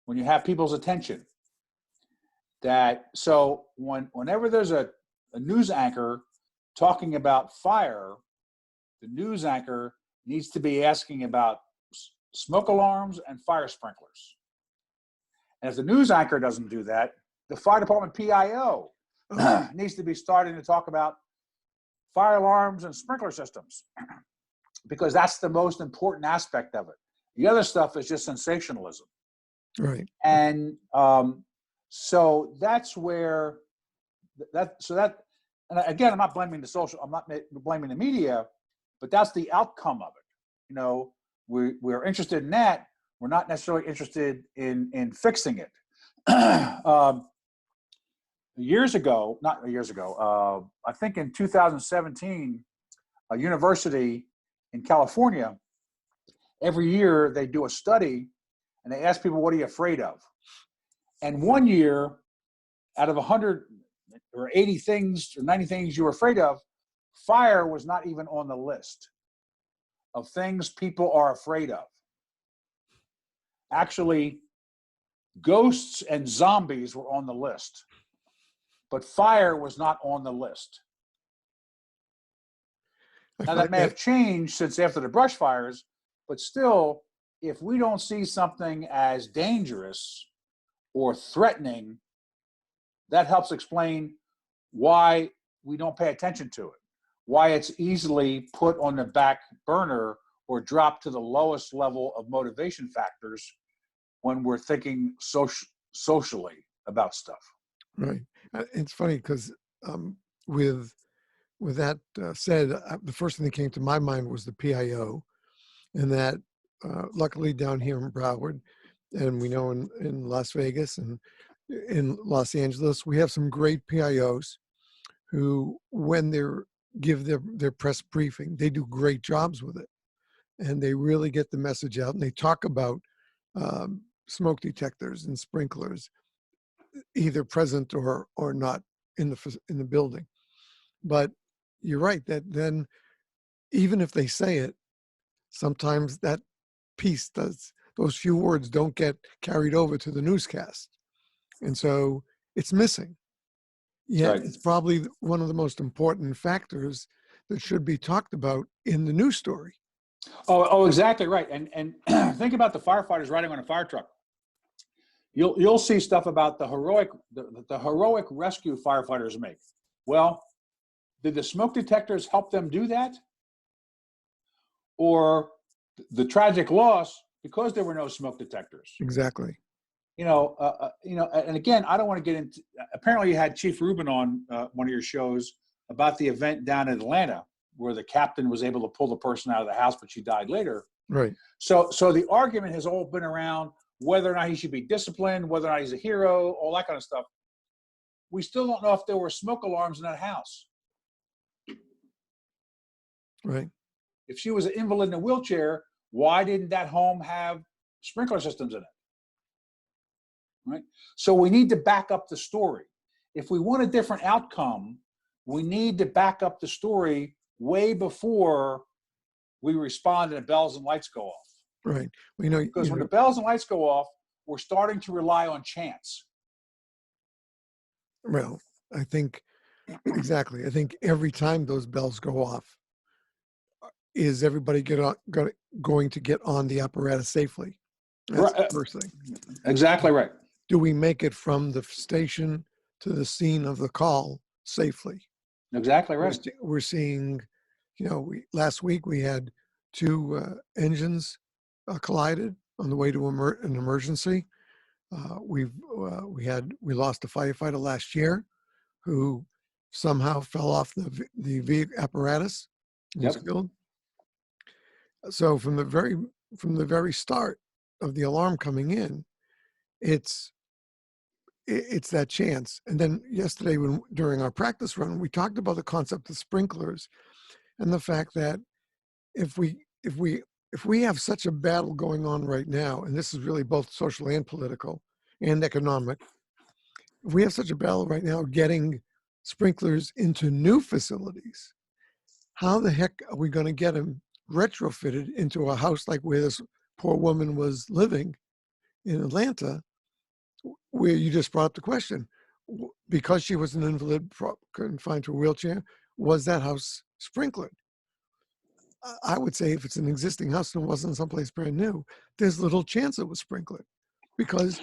when you have people's attention. So whenever there's a news anchor talking about fire, the news anchor needs to be asking about smoke alarms and fire sprinklers. And if the news anchor doesn't do that, the fire department PIO needs to be starting to talk about fire alarms and sprinkler systems, because that's the most important aspect of it. The other stuff is just sensationalism. Right. And so that's where and again, I'm not blaming I'm not blaming the media, but that's the outcome of it. You know, we're interested in that. We're not necessarily interested in fixing it. Years ago, I think in 2017, a university in California, every year they do a study and they ask people, what are you afraid of? And one year, out of 100 or 80 things or 90 things you were afraid of, fire was not even on the list of things people are afraid of. Actually, ghosts and zombies were on the list, but fire was not on the list. Now, that may have changed since after the brush fires, but still, if we don't see something as dangerous or threatening, that helps explain why we don't pay attention to it, why it's easily put on the back burner or dropped to the lowest level of motivation factors when we're thinking socially about stuff. Right. It's funny because with that said, the first thing that came to my mind was the PIO, and that luckily down here in Broward, and we know in Las Vegas and in Los Angeles, we have some great PIOs who, when they give their press briefing, they do great jobs with it, and they really get the message out, and they talk about smoke detectors and sprinklers, either present or not in the building. But you're right that then, even if they say it, sometimes that piece those few words don't get carried over to the newscast, and so it's missing. Yet Right. It's probably one of the most important factors that should be talked about in the news story. Oh, exactly right. And think about the firefighters riding on a fire truck. You'll see stuff about the heroic rescue firefighters make. Well, did the smoke detectors help them do that? Or the tragic loss because there were no smoke detectors? Exactly. And again, I don't want to get into. Apparently, you had Chief Rubin on one of your shows about the event down in Atlanta where the captain was able to pull the person out of the house, but she died later. Right. So the argument has all been around whether or not he should be disciplined, whether or not he's a hero, all that kind of stuff. We still don't know if there were smoke alarms in that house. Right. If she was an invalid in a wheelchair, why didn't that home have sprinkler systems in it? Right. So we need to back up the story. If we want a different outcome, we need to back up the story way before we respond and the bells and lights go off. Right. Well, because when the bells and lights go off, we're starting to rely on chance. Well, I think exactly. I think every time those bells go off, is everybody going to get on the apparatus safely? That's the first thing. Exactly right. Do we make it from the station to the scene of the call safely? Exactly right. We're seeing, last week we had two engines collided on the way to an emergency. We lost a firefighter last year who somehow fell off the vehicle apparatus and was killed. So from the very start of the alarm coming in, it's that chance. And then yesterday, during our practice run, we talked about the concept of sprinklers and the fact that if we have such a battle going on right now, and this is really both social and political and economic, if we have such a battle right now getting sprinklers into new facilities, how the heck are we going to get them retrofitted into a house like where this poor woman was living in Atlanta, where you just brought up the question, because she was an invalid confined to a wheelchair, was that house sprinklered? I would say if it's an existing house and it wasn't someplace brand new, there's little chance it was sprinklered, because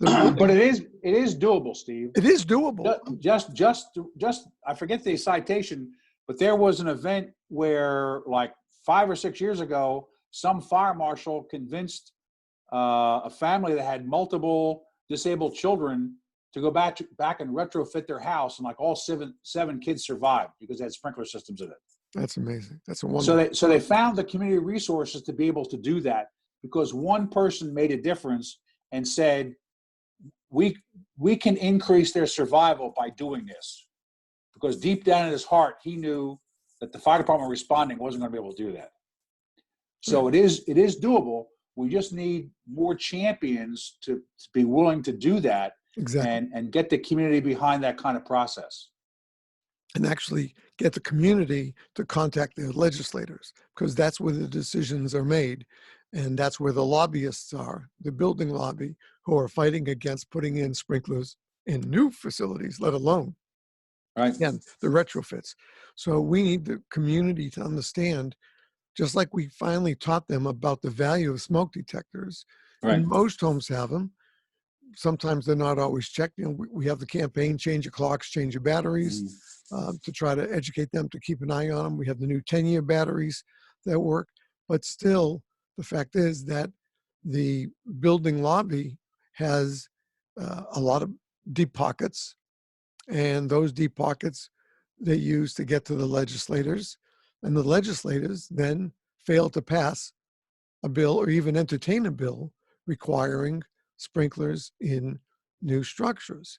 but it is doable, Steve. It is doable. Just I forget the citation, but there was an event where, like 5 or 6 years ago, some fire marshal convinced a family that had multiple disabled children to go back and retrofit their house, and like all seven kids survived because they had sprinkler systems in it. That's amazing. That's a wonderful. So they found the community resources to be able to do that because one person made a difference and said, we can increase their survival by doing this. Because deep down in his heart, he knew that the fire department responding wasn't going to be able to do that. So it is doable. We just need more champions to be willing to do that. Exactly. And get the community behind that kind of process. And actually get the community to contact their legislators, because that's where the decisions are made. And that's where the lobbyists are, the building lobby, who are fighting against putting in sprinklers in new facilities, let alone, again, the retrofits. So we need the community to understand, just like we finally taught them about the value of smoke detectors. Right. And most homes have them. Sometimes they're not always checked. We have the campaign, change your clocks, change your batteries, to try to educate them to keep an eye on them. We have the new 10-year batteries that work. But still, the fact is that the building lobby has a lot of deep pockets, and those deep pockets they use to get to the legislators, and the legislators then fail to pass a bill or even entertain a bill requiring sprinklers in new structures.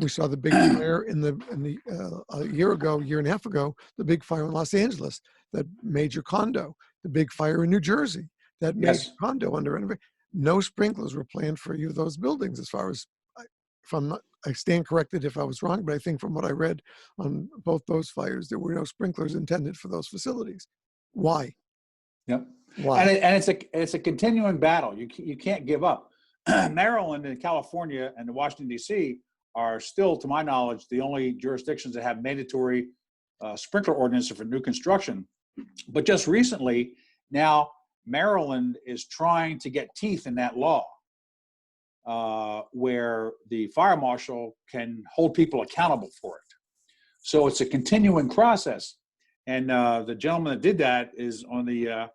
We saw the big fire a year and a half ago, the big fire in Los Angeles, that major condo, the big fire in New Jersey, that major condo under renovation. No sprinklers were planned for either of those buildings, as far as, I stand corrected if I was wrong, but I think from what I read on both those fires, there were no sprinklers intended for those facilities. Why? Yep. Why? And it's a continuing battle. You can't give up. Maryland and California and Washington, D.C. are still, to my knowledge, the only jurisdictions that have mandatory sprinkler ordinances for new construction. But just recently, now Maryland is trying to get teeth in that law, where the fire marshal can hold people accountable for it. So it's a continuing process. And the gentleman that did that is on the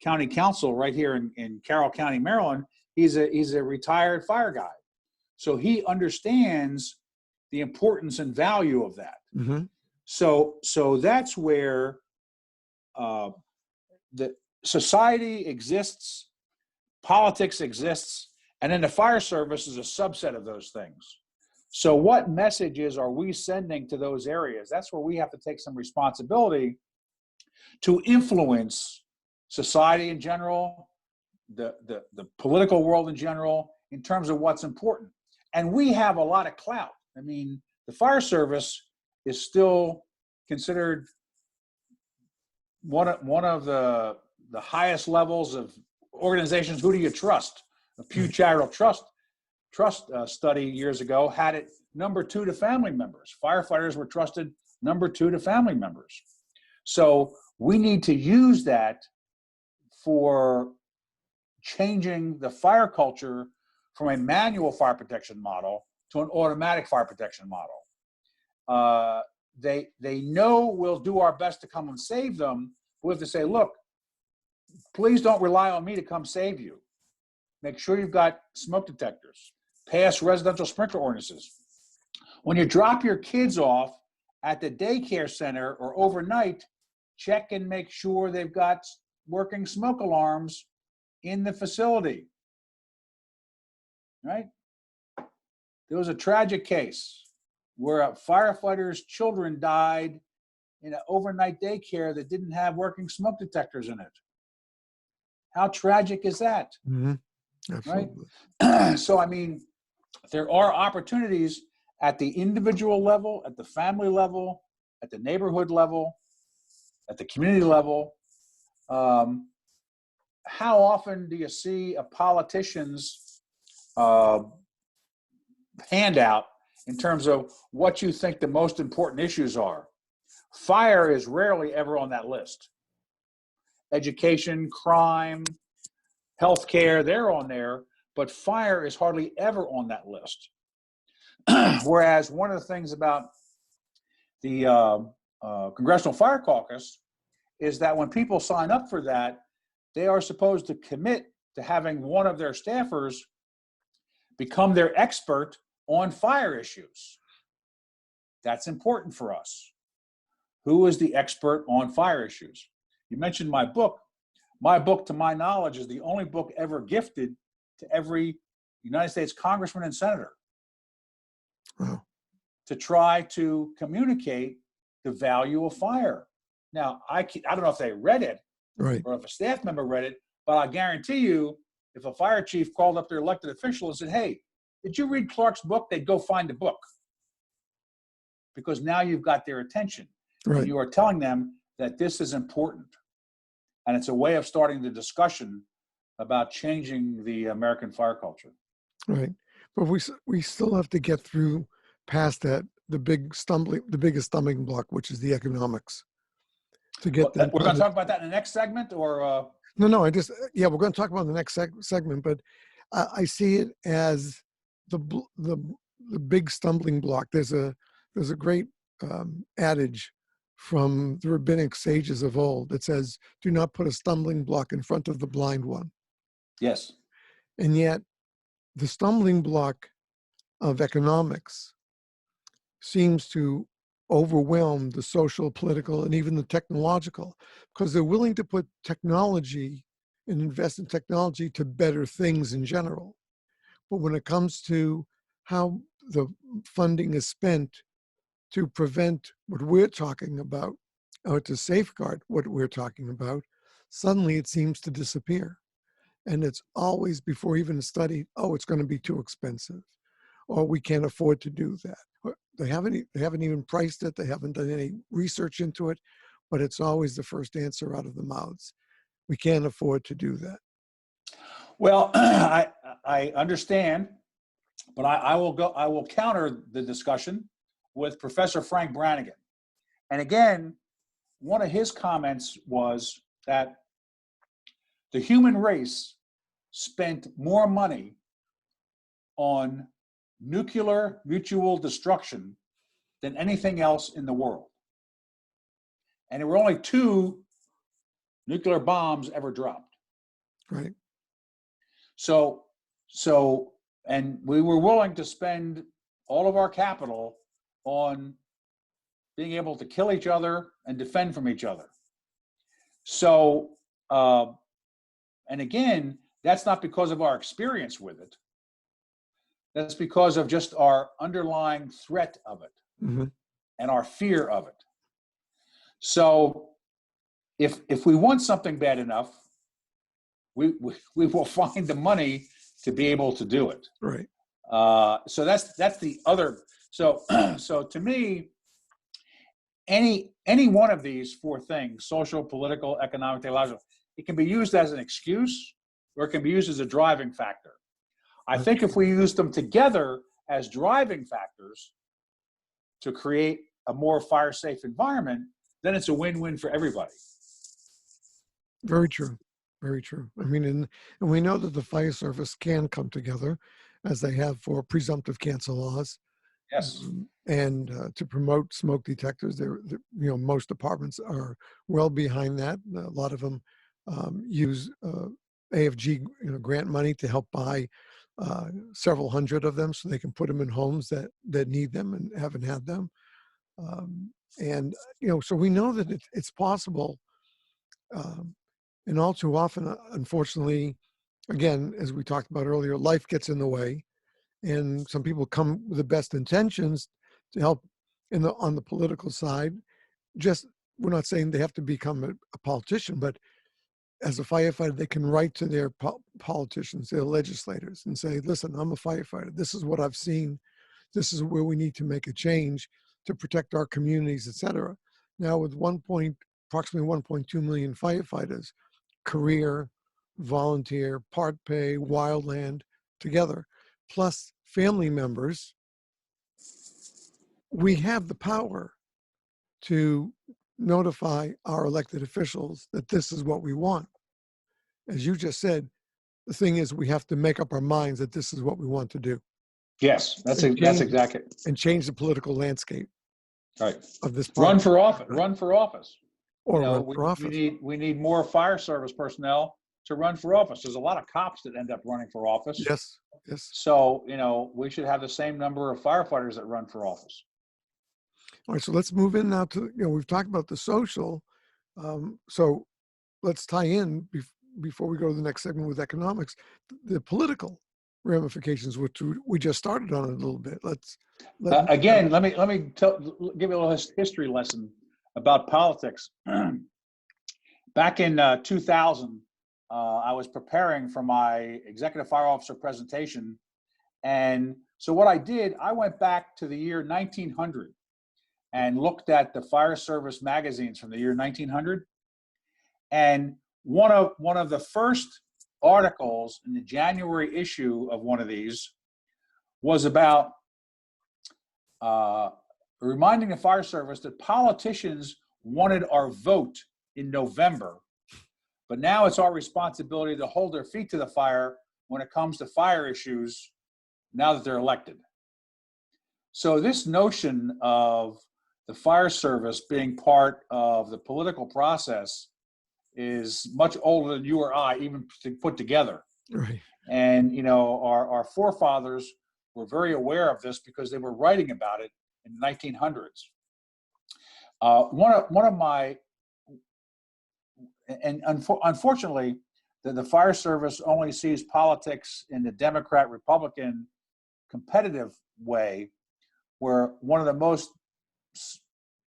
county council right here in Carroll County, Maryland. He's a retired fire guy. So he understands the importance and value of that. Mm-hmm. So that's where the society exists, politics exists, and then the fire service is a subset of those things. So what messages are we sending to those areas? That's where we have to take some responsibility to influence society in general, the political world in general, in terms of what's important. And we have a lot of clout. I mean, the fire service is still considered one of the highest levels of organizations. Who do you trust? A Pew Charitable Trust study years ago had it number 2 to family members. Firefighters were trusted number 2 to family members. So we need to use that for changing the fire culture from a manual fire protection model to an automatic fire protection model. They know we'll do our best to come and save them. We have to say, look, please don't rely on me to come save you. Make sure you've got smoke detectors. Pass residential sprinkler ordinances. When you drop your kids off at the daycare center or overnight, check and make sure they've got working smoke alarms in the facility. Right? There was a tragic case where a firefighter's children died in an overnight daycare that didn't have working smoke detectors in it. How tragic is that? Mm-hmm. Absolutely. Right? So, I mean, there are opportunities at the individual level, at the family level, at the neighborhood level, at the community level. How often do you see a politician's handout in terms of what you think the most important issues are? Fire is rarely ever on that list. Education, crime, healthcare, they're on there, but fire is hardly ever on that list. Whereas one of the things about the Congressional Fire Caucus is that when people sign up for that, they are supposed to commit to having one of their staffers become their expert on fire issues. That's important for us. Who is the expert on fire issues? You mentioned my book. My book, to my knowledge, is the only book ever gifted to every United States congressman and senator. Wow. To try to communicate the value of fire. Now, I don't know if they read it, Right. or if a staff member read it, but I guarantee you, if a fire chief called up their elected official and said, hey, did you read Clark's book? They'd go find the book. Because now you've got their attention. Right. And you are telling them that this is important. And it's a way of starting the discussion about changing the American fire culture. Right. But we still have to get through past that, the biggest stumbling block, which is the economics. To get them. We're going to talk about that in the next segment, or? No, we're going to talk about the next segment, but I see it as the big stumbling block. There's a great adage from the rabbinic sages of old that says, do not put a stumbling block in front of the blind one. Yes. And yet the stumbling block of economics seems to overwhelm the social, political, and even the technological, because they're willing to put technology and invest in technology to better things in general. But when it comes to how the funding is spent to prevent what we're talking about, or to safeguard what we're talking about, suddenly it seems to disappear. And it's always, before even studied, oh, it's going to be too expensive, or we can't afford to do that. They haven't even priced it. They haven't done any research into it, but it's always the first answer out of the mouths. We can't afford to do that. Well, I understand, but I will counter the discussion with Professor Frank Brannigan. And again, one of his comments was that the human race spent more money on nuclear mutual destruction than anything else in the world. And there were only 2 nuclear bombs ever dropped. Right. So, and we were willing to spend all of our capital on being able to kill each other and defend from each other. So, and again, that's not because of our experience with it. That's because of just our underlying threat of it and our fear of it. So if we want something bad enough, we will find the money to be able to do it. Right. So that's the other. So so to me, any one of these four things: social, political, economic, technological, it can be used as an excuse, or it can be used as a driving factor. I think if we use them together as driving factors to create a more fire-safe environment, then it's a win-win for everybody. Very true. Very true. I mean, and we know that the fire service can come together, as they have for presumptive cancel laws. Yes. And to promote smoke detectors, most departments are well behind that. A lot of them use AFG grant money to help buy several hundred of them, so they can put them in homes that need them and haven't had them. And so we know that it's possible. And all too often, unfortunately, again, as we talked about earlier, life gets in the way, and some people come with the best intentions to help on the political side. Just, we're not saying they have to become a politician, but as a firefighter, they can write to their politicians, their legislators, and say, listen, I'm a firefighter. This is what I've seen. This is where we need to make a change to protect our communities, et cetera. Now, with approximately 1.2 million firefighters, career, volunteer, part pay, wildland together, plus family members, we have the power to notify our elected officials that this is what we want. As you just said, the thing is, we have to make up our minds that this is what we want to do. Yes, that's exactly. And change the political landscape. Right. Of this. Run for office. Run for office. Or run for office. We need more fire service personnel to run for office. There's a lot of cops that end up running for office. Yes. Yes. So we should have the same number of firefighters that run for office. All right. So let's move in now to we've talked about the social. So let's tie in before we go to the next segment with economics, the political ramifications, which we just started on a little bit. Let me give you a little history lesson about politics. Back in 2000, I was preparing for my executive fire officer presentation, and so what I did, I went back to the year 1900 and looked at the fire service magazines from the year 1900, and one of the first articles in the January issue of one of these was about reminding the fire service that politicians wanted our vote in November, but now it's our responsibility to hold their feet to the fire when it comes to fire issues now that they're elected. So this notion of the fire service being part of the political process is much older than you or I even put together. Right. And our forefathers were very aware of this because they were writing about it in the 1900s. Unfortunately, the fire service only sees politics in the Democrat-Republican competitive way, where one of the most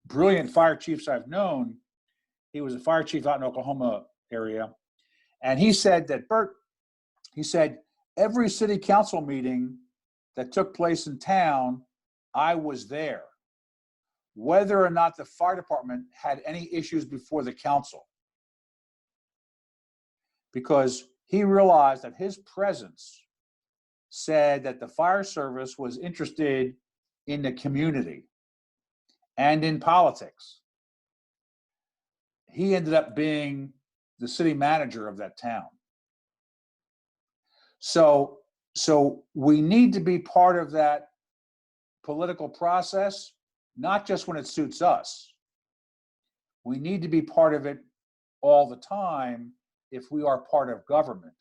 brilliant fire chiefs I've known, he was a fire chief out in Oklahoma area, and he said that every city council meeting that took place in town, I was there, whether or not the fire department had any issues before the council, because he realized that his presence said that the fire service was interested in the community and in politics. He ended up being the city manager of that town. So we need to be part of that political process, not just when it suits us. We need to be part of it all the time if we are part of government.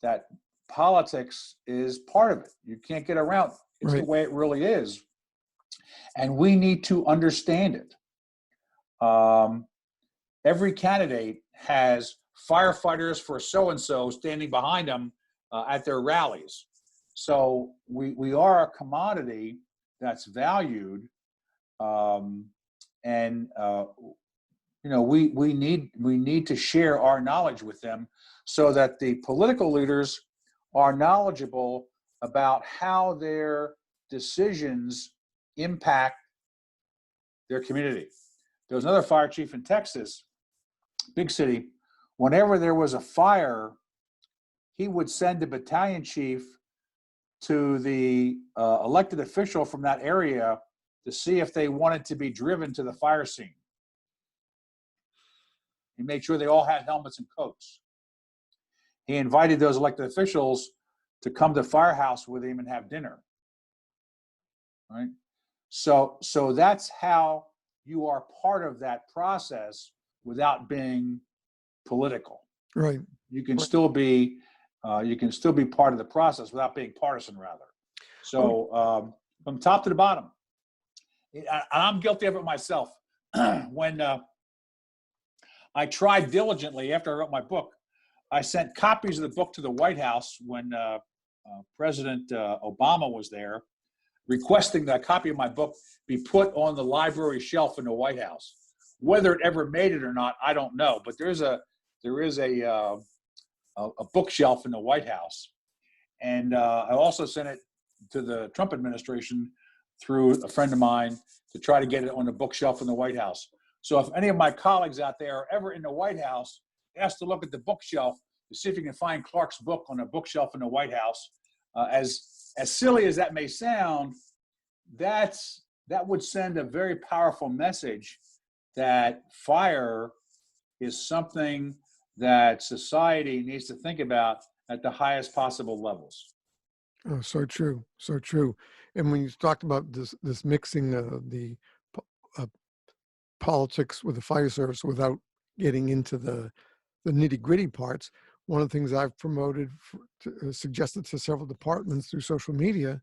That politics is part of it. You can't get around it. It's right. The way it really is. And we need to understand it. Every candidate has firefighters for so-and-so standing behind them at their rallies. So we are a commodity that's valued, and we need to share our knowledge with them so that the political leaders are knowledgeable about how their decisions impact their community. There was another fire chief in Texas, big city. Whenever there was a fire, he would send a battalion chief to the elected official from that area to see if they wanted to be driven to the fire scene. He made sure they all had helmets and coats. He invited those elected officials to come to Firehouse with him and have dinner. Right? So that's how you are part of that process without being political. Right. You can still be part of the process without being partisan, rather. So from top to the bottom, and I'm guilty of it myself. When I tried diligently after I wrote my book, I sent copies of the book to the White House when President Obama was there, requesting that a copy of my book be put on the library shelf in the White House. Whether it ever made it or not, I don't know. But there is a bookshelf in the White House, and I also sent it to the Trump administration through a friend of mine to try to get it on the bookshelf in the White House. So if any of my colleagues out there are ever in the White House, ask to look at the bookshelf to see if you can find Clark's book on a bookshelf in the White House. As silly as that may sound, that would send a very powerful message that fire is something that society needs to think about at the highest possible levels. Oh, so true, so true. And when you talked about this mixing the politics with the fire service without getting into the nitty-gritty parts, one of the things I've promoted, suggested to several departments through social media,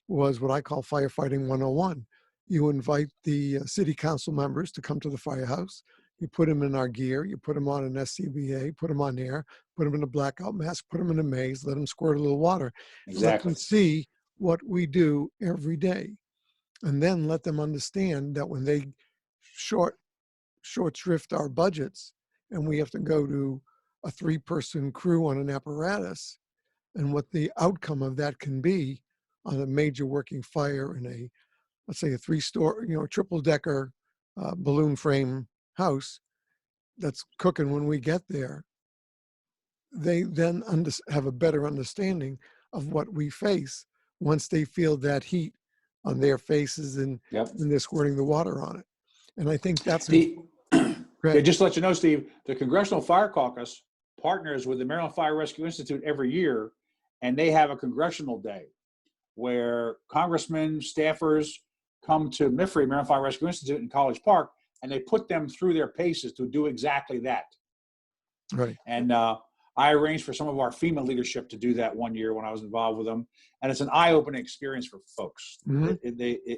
was what I call firefighting 101. You invite the city council members to come to the firehouse. You put them in our gear. You put them on an SCBA, put them on air, put them in a blackout mask, put them in a maze, let them squirt a little water. Exactly. Let them see what we do every day. And then let them understand that when they short shrift our budgets and we have to go to a 3-person crew on an apparatus, and what the outcome of that can be on a major working fire in a, let's say, a 3-story, triple-decker balloon frame house that's cooking when we get there. They then have a better understanding of what we face once they feel that heat on their faces and they're squirting the water on it. And I think that's just to let you know, Steve, the Congressional Fire Caucus partners with the Maryland Fire Rescue Institute every year, and they have a congressional day where congressmen, staffers come to MIFRE, Maryland Fire Rescue Institute in College Park, and they put them through their paces to do exactly that. Right. And I arranged for some of our FEMA leadership to do that one year when I was involved with them, and it's an eye-opening experience for folks. Mm-hmm.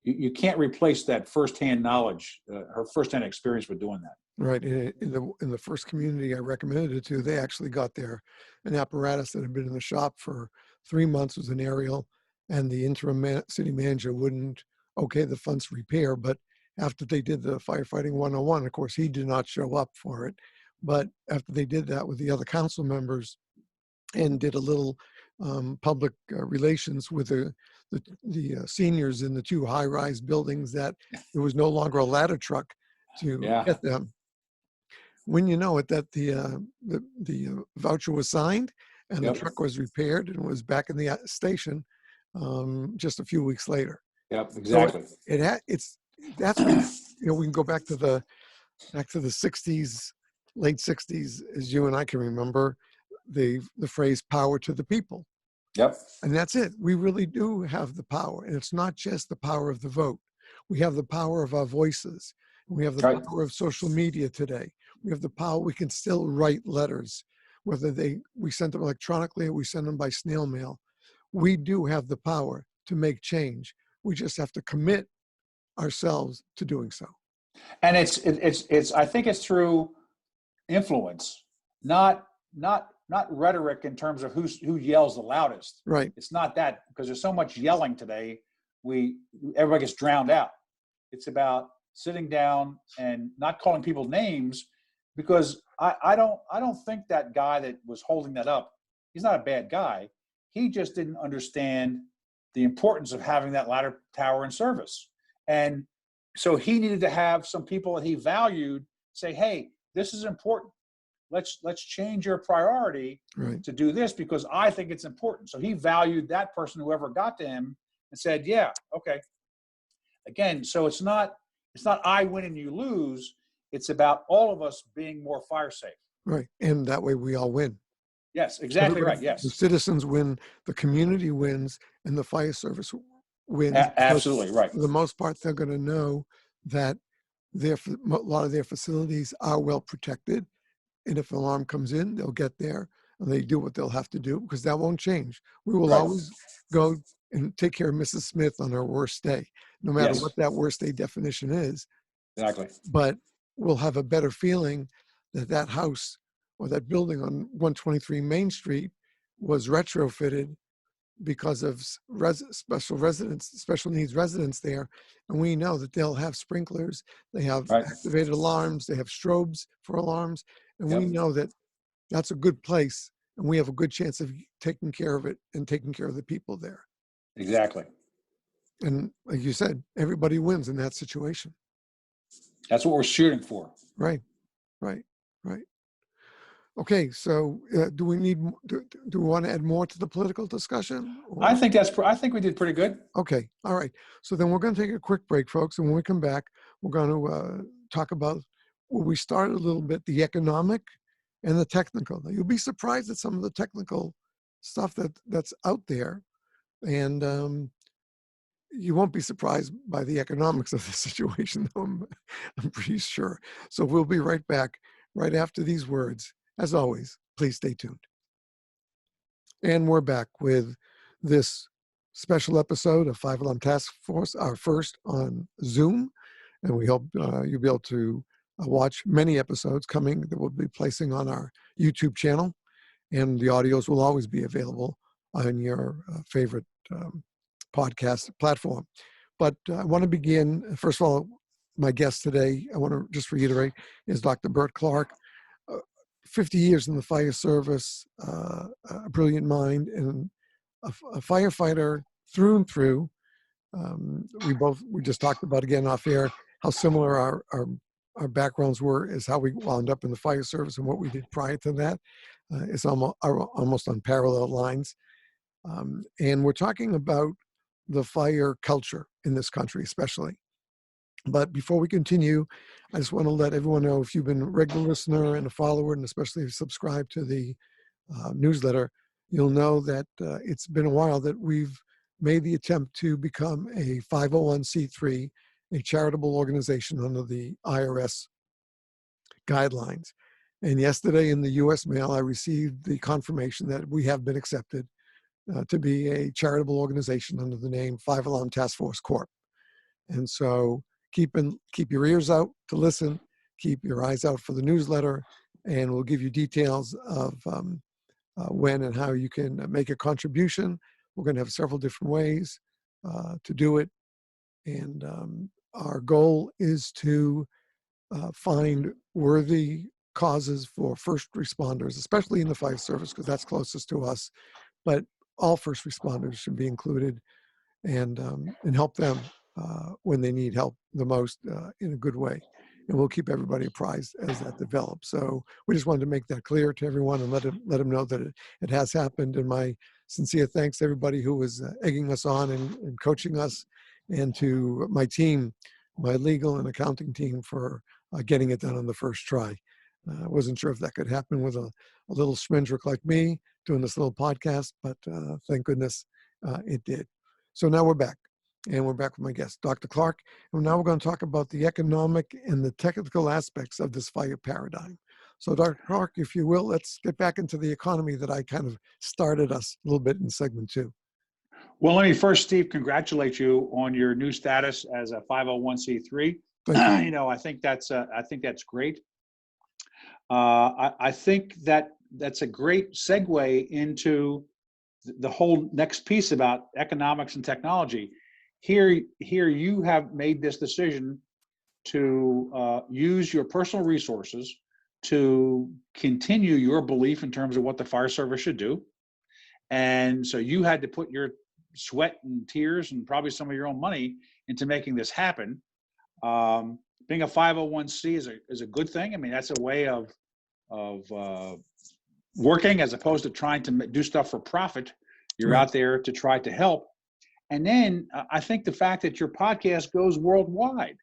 You can't replace that firsthand knowledge, her firsthand experience with doing that. Right. In the first community I recommended it to, they actually got an apparatus that had been in the shop for 3 months, was an aerial, and the interim city manager wouldn't okay the funds repair. But after they did the firefighting 101, of course, he did not show up for it. But after they did that with the other council members and did a little public relations with the seniors in the 2 high-rise buildings, that there was no longer a ladder truck to get them. When you know it, that the voucher was signed and the truck was repaired and was back in the station just a few weeks later. Yep, exactly. So that's we can go back to the 60s, late 60s, as you and I can remember, the phrase "power to the people." Yep. And that's it. We really do have the power, and it's not just the power of the vote. We have the power of our voices. We have the power of social media today. We have the power. We can still write letters, whether we send them electronically or we send them by snail mail. We do have the power to make change We just have to commit ourselves to doing so. And it's I think it's through influence, not rhetoric in terms of who yells the loudest. Right. It's not that, because there's so much yelling today, everybody gets drowned out. It's about sitting down and not calling people names, because I don't think that guy that was holding that up, he's not a bad guy. He just didn't understand the importance of having that ladder tower in service. And so he needed to have some people that he valued say, hey, this is important. Let's change your priority to do this, because I think it's important. So he valued that person, whoever got to him, and said, yeah, okay. Again, so it's not I win and you lose. It's about all of us being more fire safe. Right. And that way we all win. Yes, exactly right. Yes. The citizens win, the community wins, and the fire service wins. Absolutely right. For the most part, they're going to know that a lot of their facilities are well protected. And if an alarm comes in, they'll get there and they do what they'll have to do, because that won't change. We will always go and take care of Mrs. Smith on her worst day, no matter what that worst day definition is. Exactly. But we'll have a better feeling that that house or that building on 123 Main Street was retrofitted because of special needs residents there. And we know that they'll have sprinklers, they have activated alarms, they have strobes for alarms. And we know that that's a good place, and we have a good chance of taking care of it and taking care of the people there. Exactly. And like you said, everybody wins in that situation. That's what we're shooting for. Right. Okay, so do we want to add more to the political discussion? Or? I think we did pretty good. Okay, all right. So then we're going to take a quick break, folks, and when we come back, we're going to talk about, well, we started a little bit, the economic and the technical. Now, you'll be surprised at some of the technical stuff that's out there, and you won't be surprised by the economics of the situation, though, I'm pretty sure. So we'll be right back right after these words. As always, please stay tuned. And we're back with this special episode of 5 Alarm Task Force, our first on Zoom. And we hope you'll be able to watch many episodes coming that we'll be placing on our YouTube channel. And the audios will always be available on your favorite podcast platform. But I want to begin, first of all, my guest today, I want to just reiterate, is Dr. Burt Clark. 50 years in the fire service, a brilliant mind, and a firefighter through and through. We just talked about, again off air, how similar our backgrounds were, is how we wound up in the fire service and what we did prior to that. It's almost on parallel lines. And we're talking about the fire culture in this country, especially. But before we continue, I just want to let everyone know, if you've been a regular listener and a follower, and especially if you subscribe to the newsletter, you'll know that it's been a while that we've made the attempt to become a 501c3, a charitable organization under the IRS guidelines. And yesterday in the U.S. mail, I received the confirmation that we have been accepted to be a charitable organization under the name 5 Alarm Task Force Corp. And so keep your ears out to listen, keep your eyes out for the newsletter, and we'll give you details of when and how you can make a contribution. We're going to have several different ways to do it. And our goal is to find worthy causes for first responders, especially in the fire service, because that's closest to us. But all first responders should be included, and help them when they need help the most in a good way. And we'll keep everybody apprised as that develops. So we just wanted to make that clear to everyone and let them know that it has happened. And my sincere thanks to everybody who was egging us on and coaching us, and to my team, my legal and accounting team, for getting it done on the first try. I wasn't sure if that could happen with a little schmendrick like me doing this little podcast, but thank goodness it did. So now we're back. And we're back with my guest, Dr. Clark. And now we're going to talk about the economic and the technical aspects of this fire paradigm. So Dr. Clark, if you will, let's get back into the economy that I kind of started us a little bit in segment 2. Well, let me first, Steve, congratulate you on your new status as a 501c3. Thank you. I think that's great. I think that's a great segue into the whole next piece about economics and technology. Here you have made this decision to use your personal resources to continue your belief in terms of what the fire service should do. And so you had to put your sweat and tears and probably some of your own money into making this happen. Being a 501c is a good thing. I mean, that's a way of working as opposed to trying to do stuff for profit. You're out there to try to help. And then I think the fact that your podcast goes worldwide,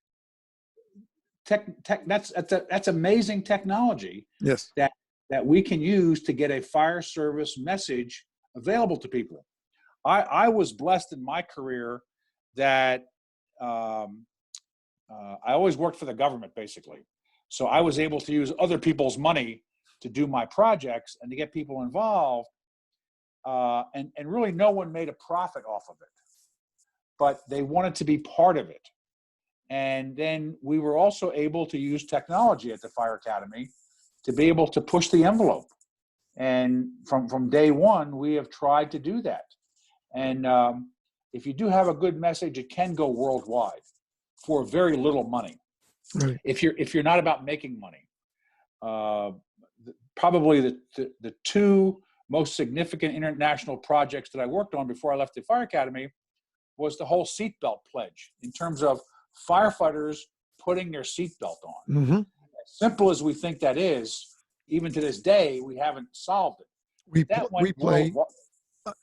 that's amazing technology. Yes. That we can use to get a fire service message available to people. I was blessed in my career that I always worked for the government, basically. So I was able to use other people's money to do my projects and to get people involved. And really no one made a profit off of it, but they wanted to be part of it. And then we were also able to use technology at the Fire Academy to be able to push the envelope. And from day one, we have tried to do that. And if you do have a good message, it can go worldwide for very little money. Right. If you're not about making money, probably the two most significant international projects that I worked on before I left the Fire Academy was the whole seatbelt pledge in terms of firefighters putting their seatbelt on. Mm-hmm. As simple as we think that is, even to this day, we haven't solved it.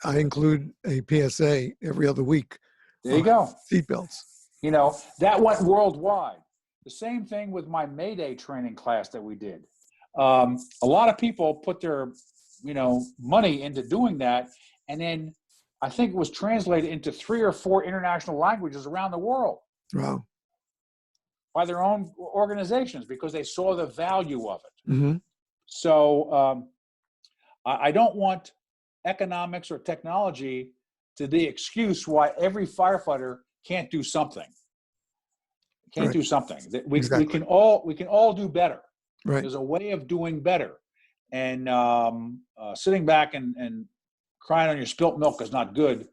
I include a PSA every other week. There you go. Seatbelts. You know, that went worldwide. The same thing with my Mayday training class that we did. A lot of people put their, money into doing that. And then I think it was translated into 3 or 4 international languages around the world. Wow. By their own organizations because they saw the value of it. Mm-hmm. So I don't want economics or technology to be excuse why every firefighter can't do something. Do something. We can all do better. Right. There's a way of doing better. And sitting back and crying on your spilt milk is not good.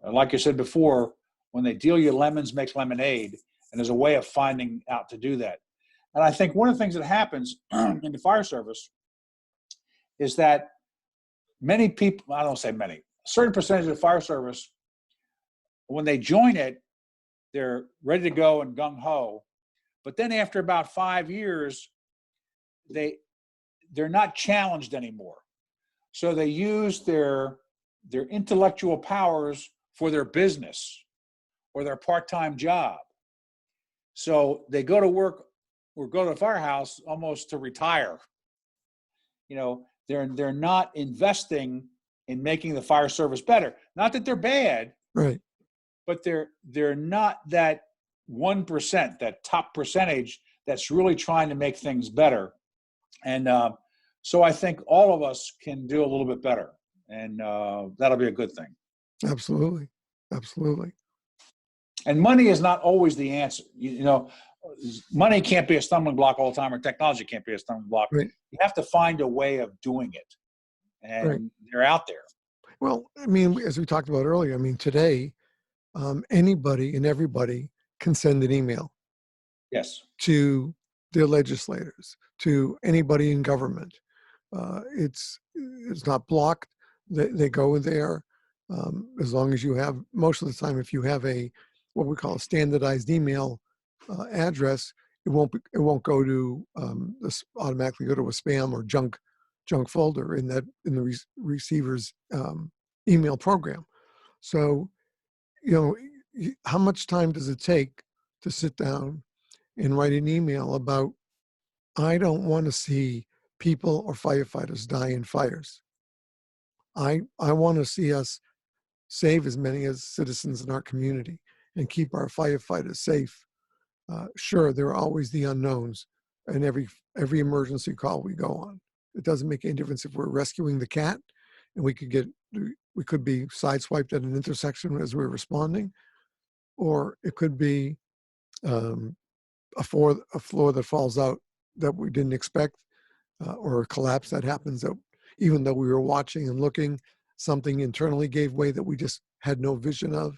Like I said before, when they deal you lemons makes lemonade, and there's a way of finding out to do that. And I think one of the things that happens in the fire service is that many people, I don't say many, a certain percentage of the fire service, when they join it, they're ready to go and gung-ho. But then after about 5 years, they're not challenged anymore. So they use their intellectual powers for their business or their part-time job. So they go to work or go to the firehouse almost to retire. They're not investing in making the fire service better. Not that they're bad, right? But they're not that 1%, that top percentage that's really trying to make things better. And so I think all of us can do a little bit better, and that'll be a good thing. Absolutely. And money is not always the answer. Money can't be a stumbling block all the time, or technology can't be a stumbling block. Right. You have to find a way of doing it, and they're out there. Well, I mean, as we talked about earlier, I mean, today, anybody and everybody can send an email. Yes. To their legislators, to anybody in government. It's not blocked. They go there as long as you have, most of the time, if you have what we call a standardized email address, it won't go to automatically go to a spam or junk folder in the receiver's email program. So, how much time does it take to sit down and write an email about, I don't want to see people or firefighters die in fires. I want to see us save as many as citizens in our community and keep our firefighters safe. Sure, there are always the unknowns in every emergency call we go on. It doesn't make any difference if we're rescuing the cat and we could get we could be sideswiped at an intersection as we're responding, or it could be a floor that falls out that we didn't expect, or a collapse that happens that even though we were watching and looking, something internally gave way that we just had no vision of,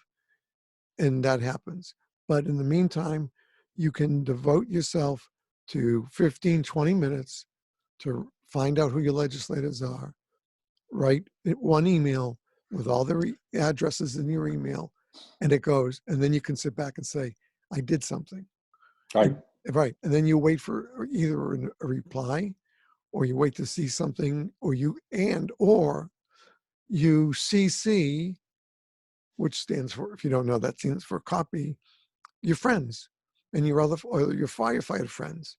and that happens. But in the meantime, you can devote yourself to 15, 20 minutes to find out who your legislators are, write one email with all the addresses in your email, and it goes, and then you can sit back and say, I did something. Right. Right. And then you wait for either a reply, or you wait to see something, or you CC, which stands for, if you don't know, that stands for copy, your friends and your firefighter friends,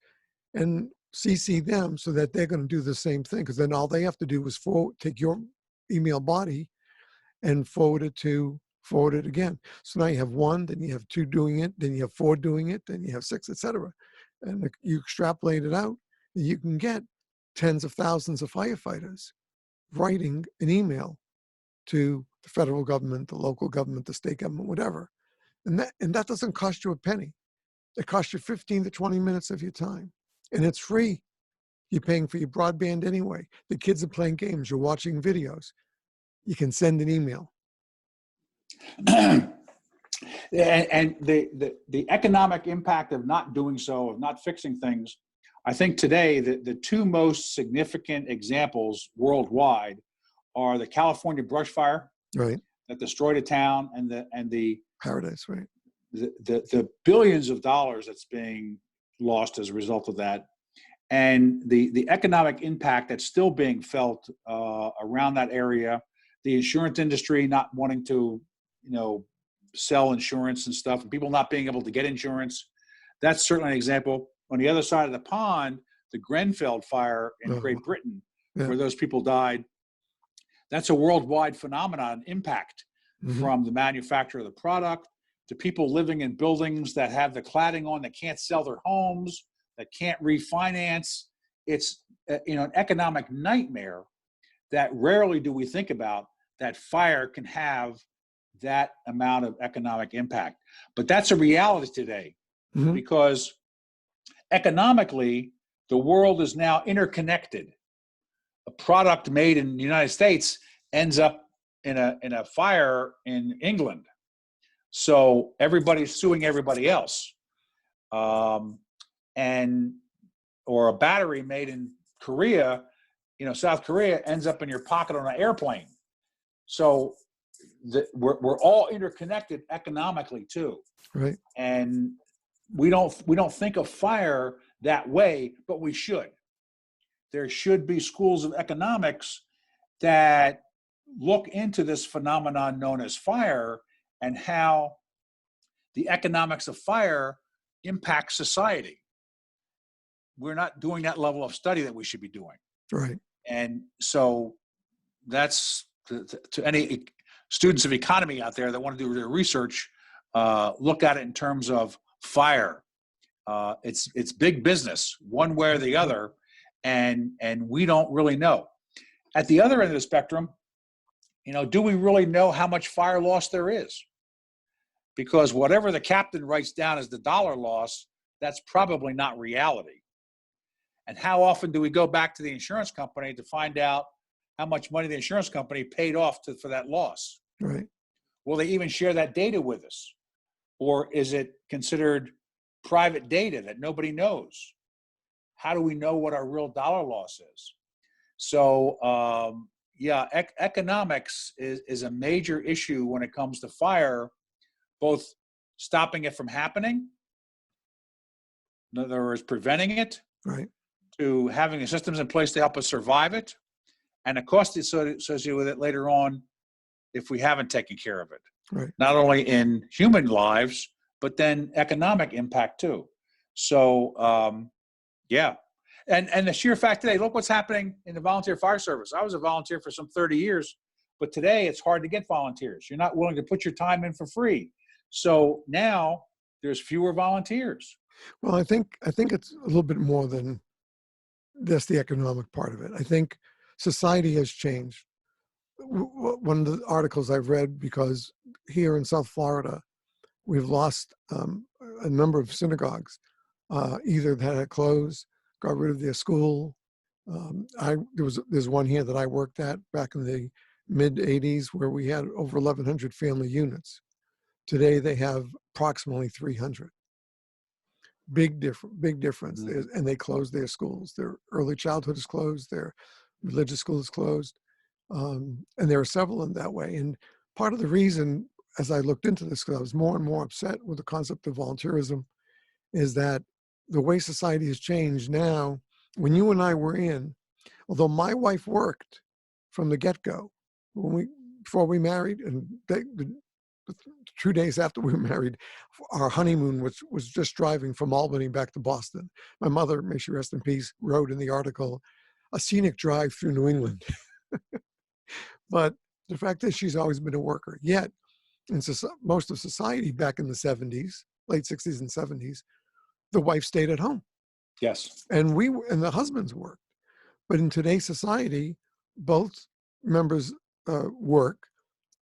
and CC them so that they're going to do the same thing. Because then all they have to do is take your email body and forward it again. So now you have one, then you have two doing it, then you have four doing it, then you have six, etc. And you extrapolate it out, you can get tens of thousands of firefighters writing an email to the federal government, the local government, the state government, whatever. And that doesn't cost you a penny. It costs you 15 to 20 minutes of your time. And it's free. You're paying for your broadband anyway. The kids are playing games. You're watching videos. You can send an email. And the economic impact of not doing so, of not fixing things, I think today the two most significant examples worldwide are the California brush fire, right, that destroyed a town, and the Paradise, right, the billions of dollars that's being lost as a result of that, and the economic impact that's still being felt around that area. The insurance industry not wanting to, sell insurance and stuff, and people not being able to get insurance. That's certainly an example. On the other side of the pond, the Grenfell fire in Great Britain, where those people died, that's a worldwide phenomenon impact, from the manufacturer of the product to people living in buildings that have the cladding on, that can't sell their homes, that can't refinance. It's an economic nightmare that rarely do we think about, that fire can have that amount of economic impact. But that's a reality today, because economically, the world is now interconnected. A product made in the United States ends up in a fire in England. So everybody's suing everybody else. Or a battery made in Korea, South Korea, ends up in your pocket on an airplane. So we're all interconnected economically too. Right. And we don't think of fire that way, but we should. There should be schools of economics that look into this phenomenon known as fire and how the economics of fire impact society. We're not doing that level of study that we should be doing. Right. And so that's to any students of economy out there that want to do their research, look at it in terms of fire. It's big business, one way or the other, and we don't really know. At the other end of the spectrum, do we really know how much fire loss there is? Because whatever the captain writes down as the dollar loss, that's probably not reality. And how often do we go back to the insurance company to find out how much money the insurance company paid off for that loss? Right. Will they even share that data with us? Or is it considered private data that nobody knows? How do we know what our real dollar loss is? So, economics is a major issue when it comes to fire, both stopping it from happening, in other words, preventing it, right, to having the systems in place to help us survive it, and the cost associated with it later on if we haven't taken care of it. Right. Not only in human lives, but then economic impact too. So, And the sheer fact today, look what's happening in the volunteer fire service. I was a volunteer for some 30 years, but today it's hard to get volunteers. You're not willing to put your time in for free. So now there's fewer volunteers. Well, I think it's a little bit more than just the economic part of it. I think society has changed. one of the articles I've read, because here in South Florida, we've lost a number of synagogues, either that had closed, got rid of their school. There's one here that I worked at back in the mid 80s where we had over 1,100 family units. Today they have approximately 300. Big difference. Mm-hmm. And they closed their schools. Their early childhood is closed. Their religious school is closed. And there are several in that way. And part of the reason, as I looked into this, because I was more and more upset with the concept of volunteerism, is that the way society has changed now. When you and I were in, although my wife worked from the get-go, before we married, and the 2 days after we were married, our honeymoon was just driving from Albany back to Boston. My mother, may she rest in peace, wrote in the article, "A scenic drive through New England." But the fact is, she's always been a worker. Yet, in most of society back in the 70s, late 60s and 70s, the wife stayed at home. Yes. And the husbands worked. But in today's society, both members work.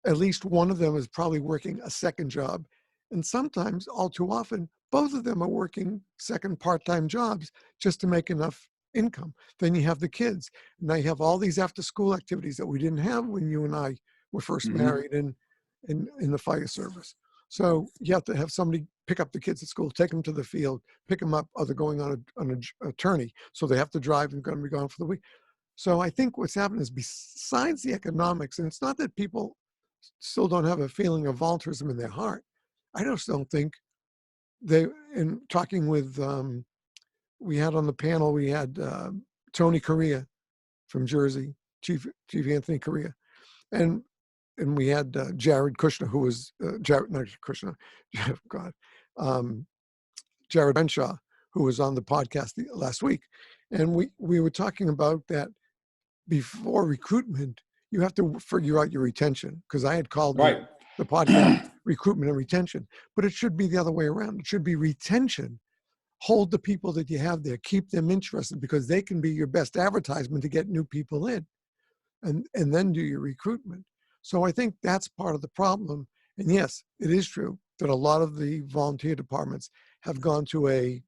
At least one of them is probably working a second job. And sometimes, all too often, both of them are working second part-time jobs just to make enough income. Then you have the kids. Now you have all these after-school activities that we didn't have when you and I were first Mm-hmm. married in the fire service. So you have to have somebody pick up the kids at school, take them to the field, pick them up, or they're going on a tourney. So they have to drive and going to be gone for the week. So I think what's happened is, besides the economics, and it's not that people still don't have a feeling of volunteerism in their heart. I just don't think in talking with, we had on the panel, we had Tony Correa from Jersey, Chief Anthony Correa. And we had Jared Kushner, who was, not Kushner, God, Jared Benshaw, who was on the podcast last week. And we were talking about that before recruitment, you have to figure out your retention, because I had called Right. the podcast recruitment and retention, but it should be the other way around. It should be retention. Hold the people that you have there, keep them interested, because they can be your best advertisement to get new people in, and then do your recruitment. So I think that's part of the problem. And yes, it is true that a lot of the volunteer departments have gone to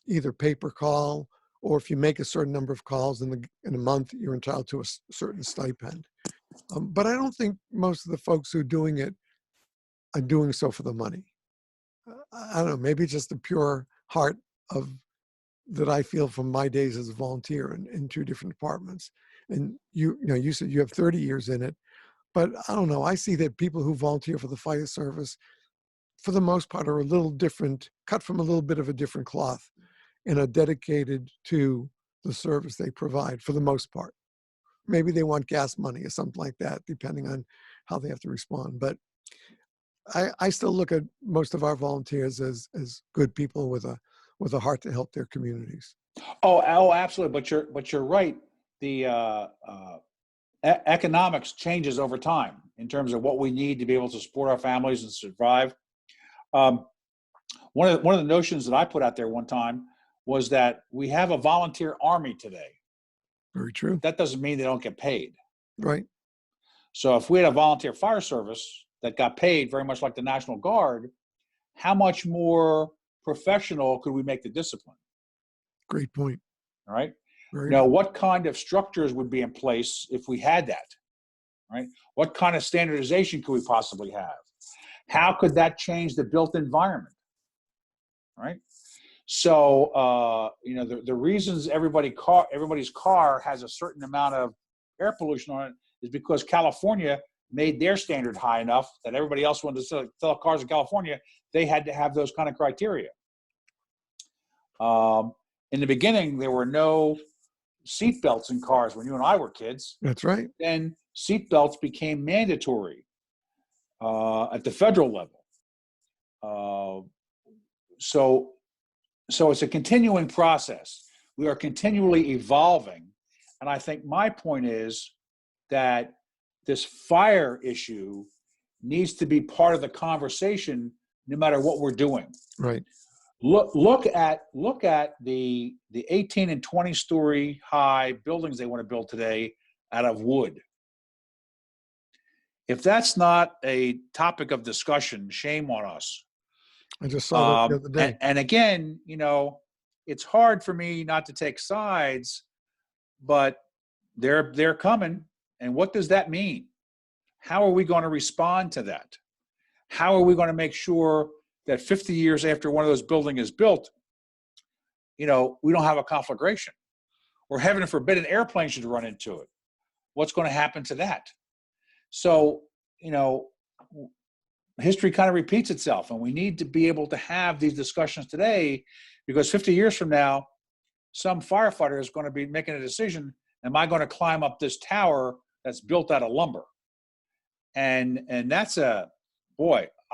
either pay-per call, or if you make a certain number of calls in a month, you're entitled to a certain stipend. But I don't think most of the folks who are doing it are doing so for the money. I don't know, maybe just the pure heart that I feel from my days as a volunteer in two different departments. And you said you have 30 years in it, but I don't know. I see that people who volunteer for the fire service, for the most part, are a little different, cut from a little bit of a different cloth, and are dedicated to the service they provide for the most part. Maybe they want gas money or something like that, depending on how they have to respond. But I still look at most of our volunteers as good people with a heart to help their communities. Oh, absolutely. But you're right. The economics changes over time in terms of what we need to be able to support our families and survive. One of the notions that I put out there one time was that we have a volunteer army today. Very true. That doesn't mean they don't get paid. Right. So if we had a volunteer fire service that got paid very much like the National Guard, how much more professional could we make the discipline? Great point. All right. Very Now, good. what kind of structures would be in place if we had that? Right. What kind of standardization could we possibly have? How could that change the built environment? Right. So, the reasons everybody's car has a certain amount of air pollution on it is because California made their standard high enough that everybody else wanted to sell cars in California. They had to have those kind of criteria. In the beginning, there were no seat belts in cars when you and I were kids. That's right. Then seat belts became mandatory at the federal level. So it's a continuing process. We are continually evolving. And I think my point is that this fire issue needs to be part of the conversation no matter what we're doing. Right. Look at the 18 and 20 story high buildings they want to build today out of wood. If that's not a topic of discussion, shame on us. I just saw that the other day. And again, it's hard for me not to take sides, but they're coming. And what does that mean? How are we going to respond to that? How are we going to make sure that 50 years after one of those buildings is built, we don't have a conflagration? Or heaven forbid, an airplane should run into it. What's going to happen to that? So, history kind of repeats itself, and we need to be able to have these discussions today, because 50 years from now, some firefighter is going to be making a decision: am I going to climb up this tower that's built out of lumber? And that's I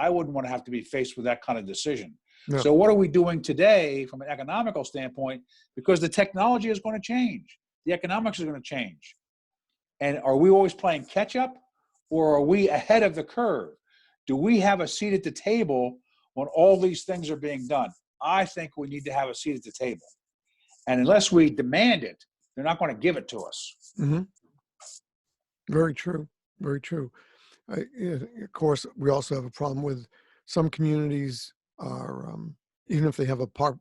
wouldn't want to have to be faced with that kind of decision. No. So what are we doing today from an economical standpoint? Because the technology is going to change, the economics is going to change, and are we always playing catch up, or are we ahead of the curve? Do we have a seat at the table when all these things are being done? I think we need to have a seat at the table. And unless we demand it, they're not going to give it to us. Mm-hmm. Very true. Very true. Of course, we also have a problem with some communities are, even if they have a part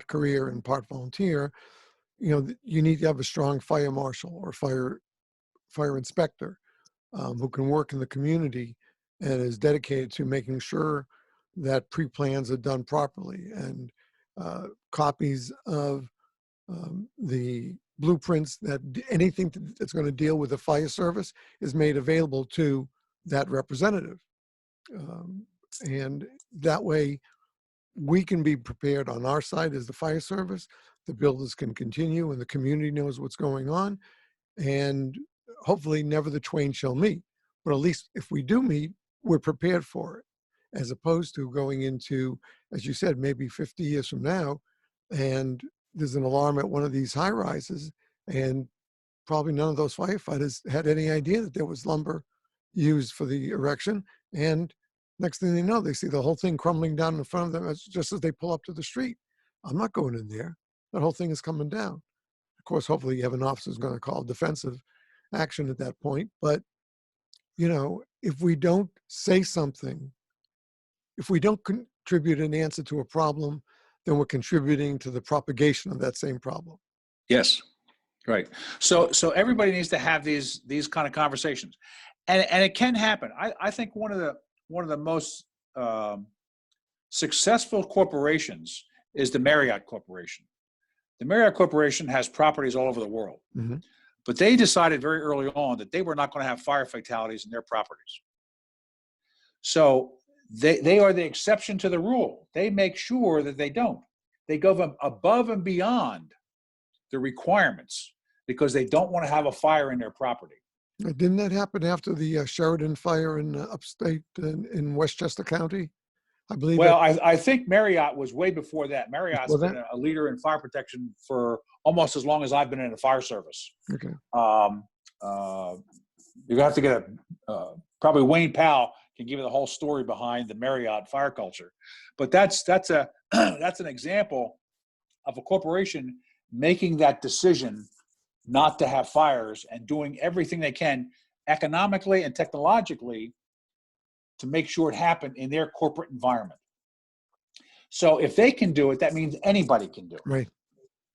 career and part volunteer, you need to have a strong fire marshal or fire inspector who can work in the community and is dedicated to making sure that pre-plans are done properly, and copies of the blueprints, that anything that's going to deal with the fire service is made available to that representative. And that way we can be prepared on our side as the fire service, the builders can continue, and the community knows what's going on, and hopefully never the twain shall meet. But at least if we do meet, we're prepared for it, as opposed to going into, as you said, maybe 50 years from now, and there's an alarm at one of these high rises, and probably none of those firefighters had any idea that there was lumber used for the erection. And next thing they know, they see the whole thing crumbling down in front of them just as they pull up to the street. I'm not going in there. That whole thing is coming down. Of course, hopefully you have an officer who's going to call defensive action at that point. But, if we don't say something, if we don't contribute an answer to a problem, then we're contributing to the propagation of that same problem. Yes, right. So everybody needs to have these kind of conversations, and it can happen. I think one of the most successful corporations is the Marriott Corporation. The Marriott Corporation has properties all over the world, Mm-hmm. but they decided very early on that they were not going to have fire fatalities in their properties. So they are the exception to the rule. They make sure that they don't. They go above and beyond the requirements because they don't want to have a fire in their property. Didn't that happen after the Sheridan fire in upstate in Westchester County? I believe. Well, I think Marriott was way before that. Marriott's Before that? been a leader in fire protection for almost as long as I've been in the fire service. Okay. You have to get probably Wayne Powell can give you the whole story behind the Marriott fire culture, but that's an example of a corporation making that decision not to have fires and doing everything they can economically and technologically to make sure it happened in their corporate environment. So if they can do it, that means anybody can do it. Right.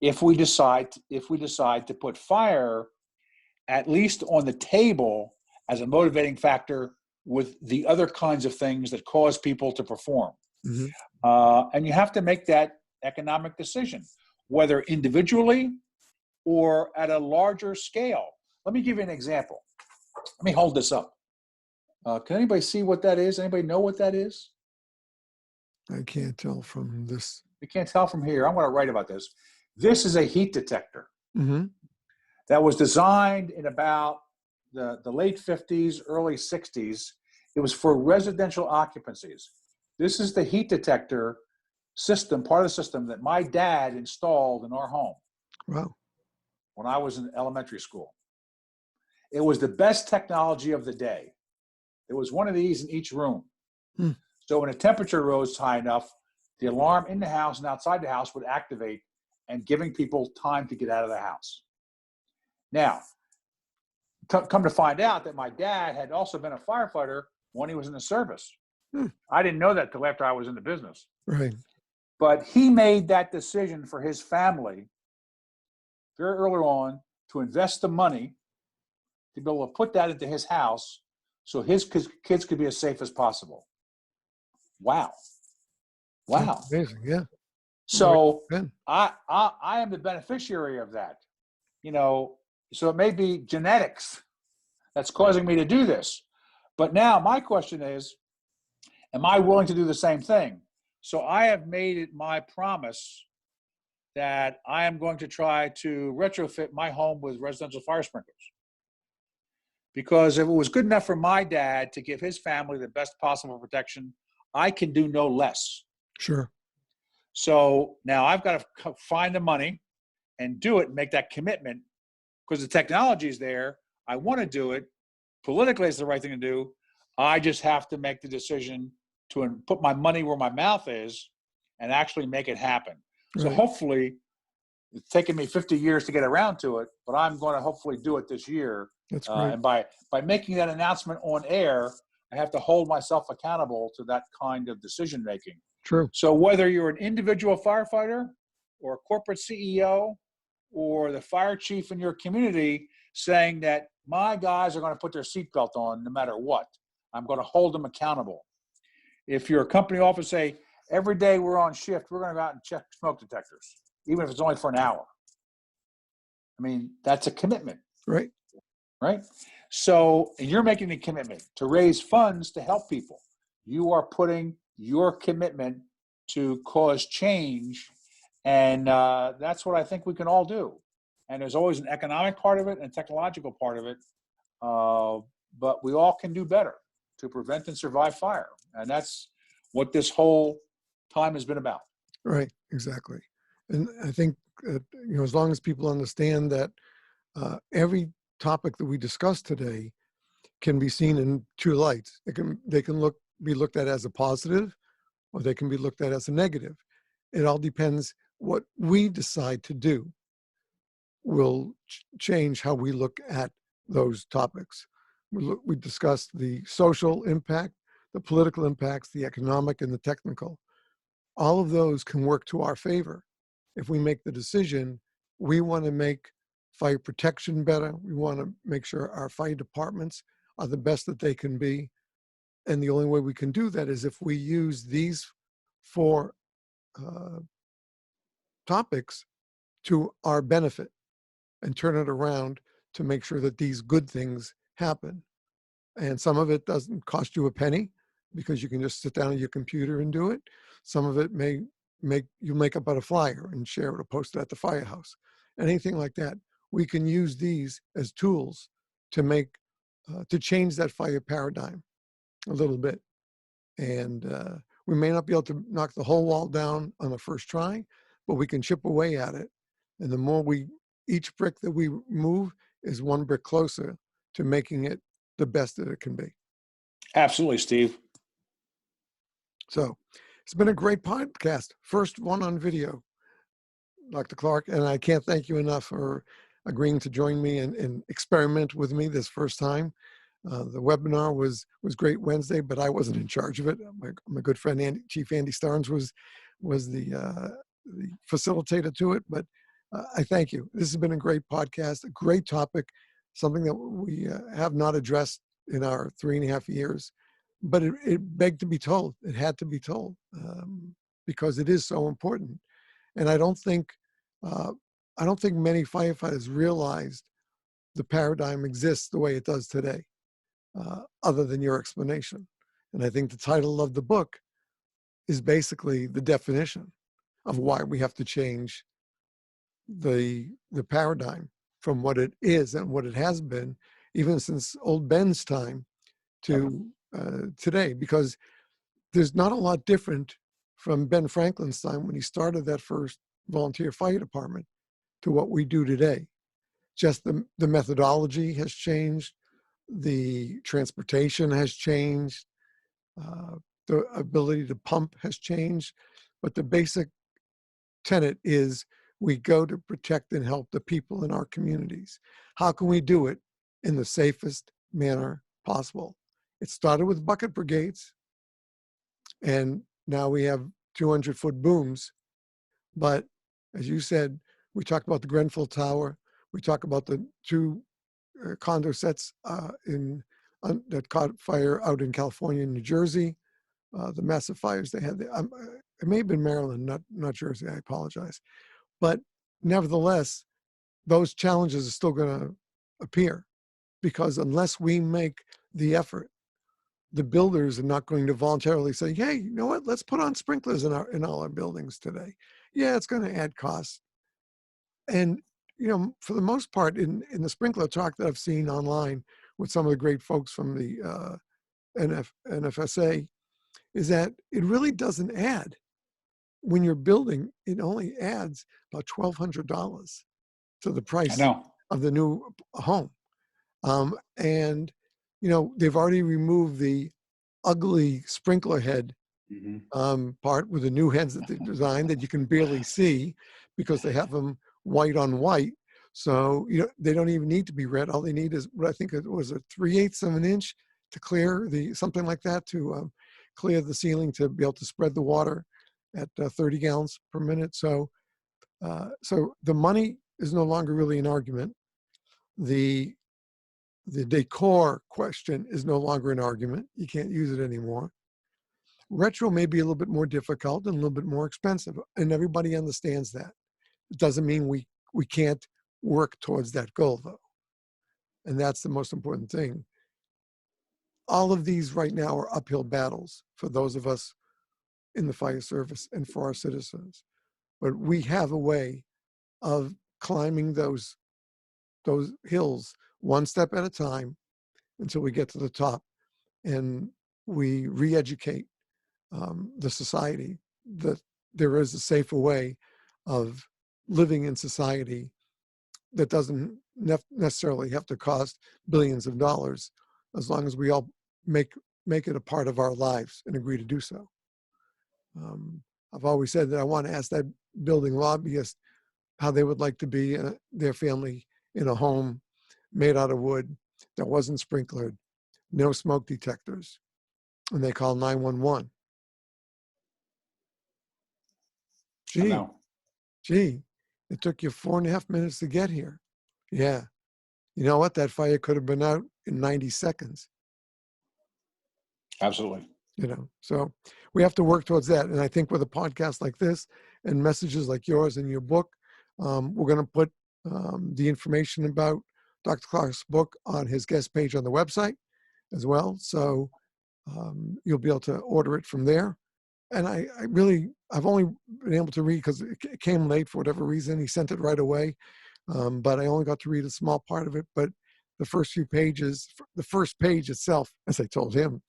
If we decide to put fire at least on the table as a motivating factor with the other kinds of things that cause people to perform. Mm-hmm. And you have to make that economic decision, whether individually or at a larger scale. Let me give you an example. Let me hold this up. Can anybody see what that is? Anybody know what that is? I can't tell from this. You can't tell from here. I'm going to write about this. This is a heat detector. Mm-hmm. That was designed in about the late 50s, early 60s. It was for residential occupancies. This is the heat detector system, part of the system that my dad installed in our home. Wow. When I was in elementary school. It was the best technology of the day. There was one of these in each room. Hmm. So when the temperature rose high enough, the alarm in the house and outside the house would activate and giving people time to get out of the house. Now, come to find out that my dad had also been a firefighter when he was in the service. Hmm. I didn't know that till after I was in the business. Right. But he made that decision for his family very early on to invest the money to be able to put that into his house so his kids could be as safe as possible. Wow. Wow. That's amazing. Yeah. So Right. I am the beneficiary of that. So it may be genetics that's causing me to do this. But now my question is, am I willing to do the same thing? So I have made it my promise that I am going to try to retrofit my home with residential fire sprinklers. Because if it was good enough for my dad to give his family the best possible protection, I can do no less. Sure. So now I've got to find the money and do it and make that commitment because the technology is there. I want to do it. Politically, it's the right thing to do. I just have to make the decision to put my money where my mouth is and actually make it happen. So Right. hopefully, it's taken me 50 years to get around to it, but I'm going to hopefully do it this year. That's great. And by making that announcement on air, I have to hold myself accountable to that kind of decision making. True. So whether you're an individual firefighter or a corporate CEO or the fire chief in your community saying that my guys are going to put their seatbelt on no matter what, I'm going to hold them accountable. If you're a company office, say, every day we're on shift, we're going to go out and check smoke detectors, even if it's only for an hour. I mean, that's a commitment. Right. Right? So you're making a commitment to raise funds to help people. You are putting your commitment to cause change. And that's what I think we can all do. And there's always an economic part of it and a technological part of it. But we all can do better to prevent and survive fire. And that's what this whole time has been about. Right. Exactly. And I think, as long as people understand that every topic that we discussed today can be seen in two lights. They can be looked at as a positive, or they can be looked at as a negative. It all depends what we decide to do will change how we look at those topics. We discussed the social impact, the political impacts, the economic, and the technical. All of those can work to our favor. If we make the decision, we want to make fire protection better. We want to make sure our fire departments are the best that they can be. And the only way we can do that is if we use these four topics to our benefit and turn it around to make sure that these good things happen. And some of it doesn't cost you a penny because you can just sit down at your computer and do it. Some of it may make up a flyer and share it or post it at the firehouse. Anything like that. We can use these as tools to to change that fire paradigm a little bit. And we may not be able to knock the whole wall down on the first try, but we can chip away at it. And the more each brick that we move is one brick closer to making it the best that it can be. Absolutely, Steve. So it's been a great podcast. First one on video, Dr. Clark, and I can't thank you enough for agreeing to join me and experiment with me this first time. The webinar was great Wednesday, but I wasn't in charge of it. My good friend Chief Andy Starnes was the facilitator to it. But I thank you. This has been a great podcast, a great topic, something that we have not addressed in our 3.5 years. But it begged to be told. It had to be told because it is so important. And I don't think many firefighters realized the paradigm exists the way it does today, other than your explanation. And I think the title of the book is basically the definition of why we have to change the paradigm from what it is and what it has been, even since old Ben's time to today, because there's not a lot different from Ben Franklin's time when he started that first volunteer fire department to what we do today. Just the methodology has changed, the transportation has changed, the ability to pump has changed, but the basic tenet is we go to protect and help the people in our communities. How can we do it? in the safest manner possible. It started with bucket brigades, and now we have 200-foot booms. But as you said, we talked about the Grenfell Tower. We talk about the two condo sets that caught fire out in California and New Jersey. The massive fires they had there. It may have been Maryland, not Jersey. I apologize. But nevertheless, those challenges are still going to appear, because unless we make the effort, the builders are not going to voluntarily say, hey, you know what, let's put on sprinklers in all our buildings today. Yeah, it's going to add costs. And, for the most part, in the sprinkler talk that I've seen online with some of the great folks from the NFSA, is that it really doesn't add. When you're building, it only adds about $1,200 to the price of the new home. And, they've already removed the ugly sprinkler head part with the new heads that they've designed that you can barely see, because they have them white on white. So, they don't even need to be red. All they need is what I think it was, a 3/8 of an inch to clear something like that, to clear the ceiling, to be able to spread the water at 30 gallons per minute. So the money is no longer really an argument. The decor question is no longer an argument. You can't use it anymore. Retro may be a little bit more difficult and a little bit more expensive, and everybody understands that. It doesn't mean we can't work towards that goal, though. And that's the most important thing. All of these right now are uphill battles for those of us in the fire service and for our citizens. But we have a way of climbing those hills one step at a time until we get to the top, and we re-educate the society that there is a safer way of living in society that doesn't necessarily have to cost billions of dollars, as long as we all make it a part of our lives and agree to do so. I've always said that I want to ask that building lobbyist how they would like to be their family in a home made out of wood that wasn't sprinklered, no smoke detectors, and they call 911. Gee, it took you 4.5 minutes to get here. Yeah. You know what? That fire could have been out in 90 seconds. Absolutely. So we have to work towards that. And I think with a podcast like this and messages like yours in your book, we're going to put the information about Dr. Clark's book on his guest page on the website as well. So you'll be able to order it from there. And I've only been able to read, because it came late for whatever reason. He sent it right away. But I only got to read a small part of it. But the first few pages, the first page itself, as I told him,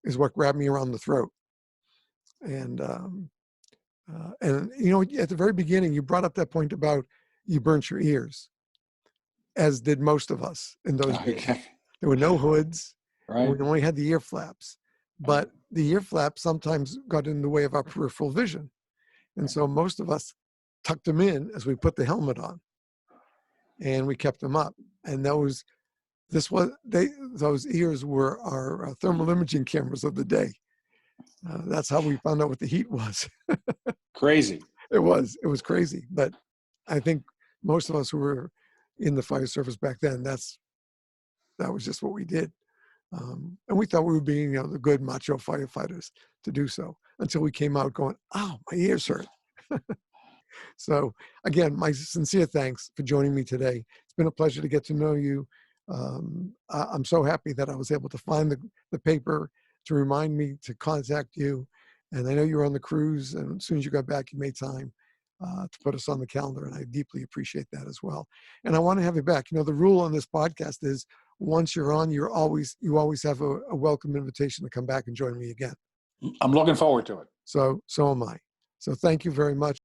is what grabbed me around the throat. And at the very beginning, you brought up that point about you burnt your ears, as did most of us in those days. There were no hoods. Right. We only had the ear flaps. But the ear flaps sometimes got in the way of our peripheral vision. And so most of us tucked them in as we put the helmet on, and we kept them up. And those ears were our thermal imaging cameras of the day. That's how we found out what the heat was. Crazy. It was crazy. But I think most of us who were in the fire service back then, that was just what we did. And we thought we were being, the good macho firefighters to do so, until we came out going, oh, my ears hurt. So again, my sincere thanks for joining me today. It's been a pleasure to get to know you. I'm so happy that I was able to find the paper to remind me to contact you. And I know you were on the cruise, and as soon as you got back, you made time to put us on the calendar, and I deeply appreciate that as well. And I want to have you back. The rule on this podcast is, once you're on, you always have a welcome invitation to come back and join me again. I'm looking forward to it. So am I. So thank you very much.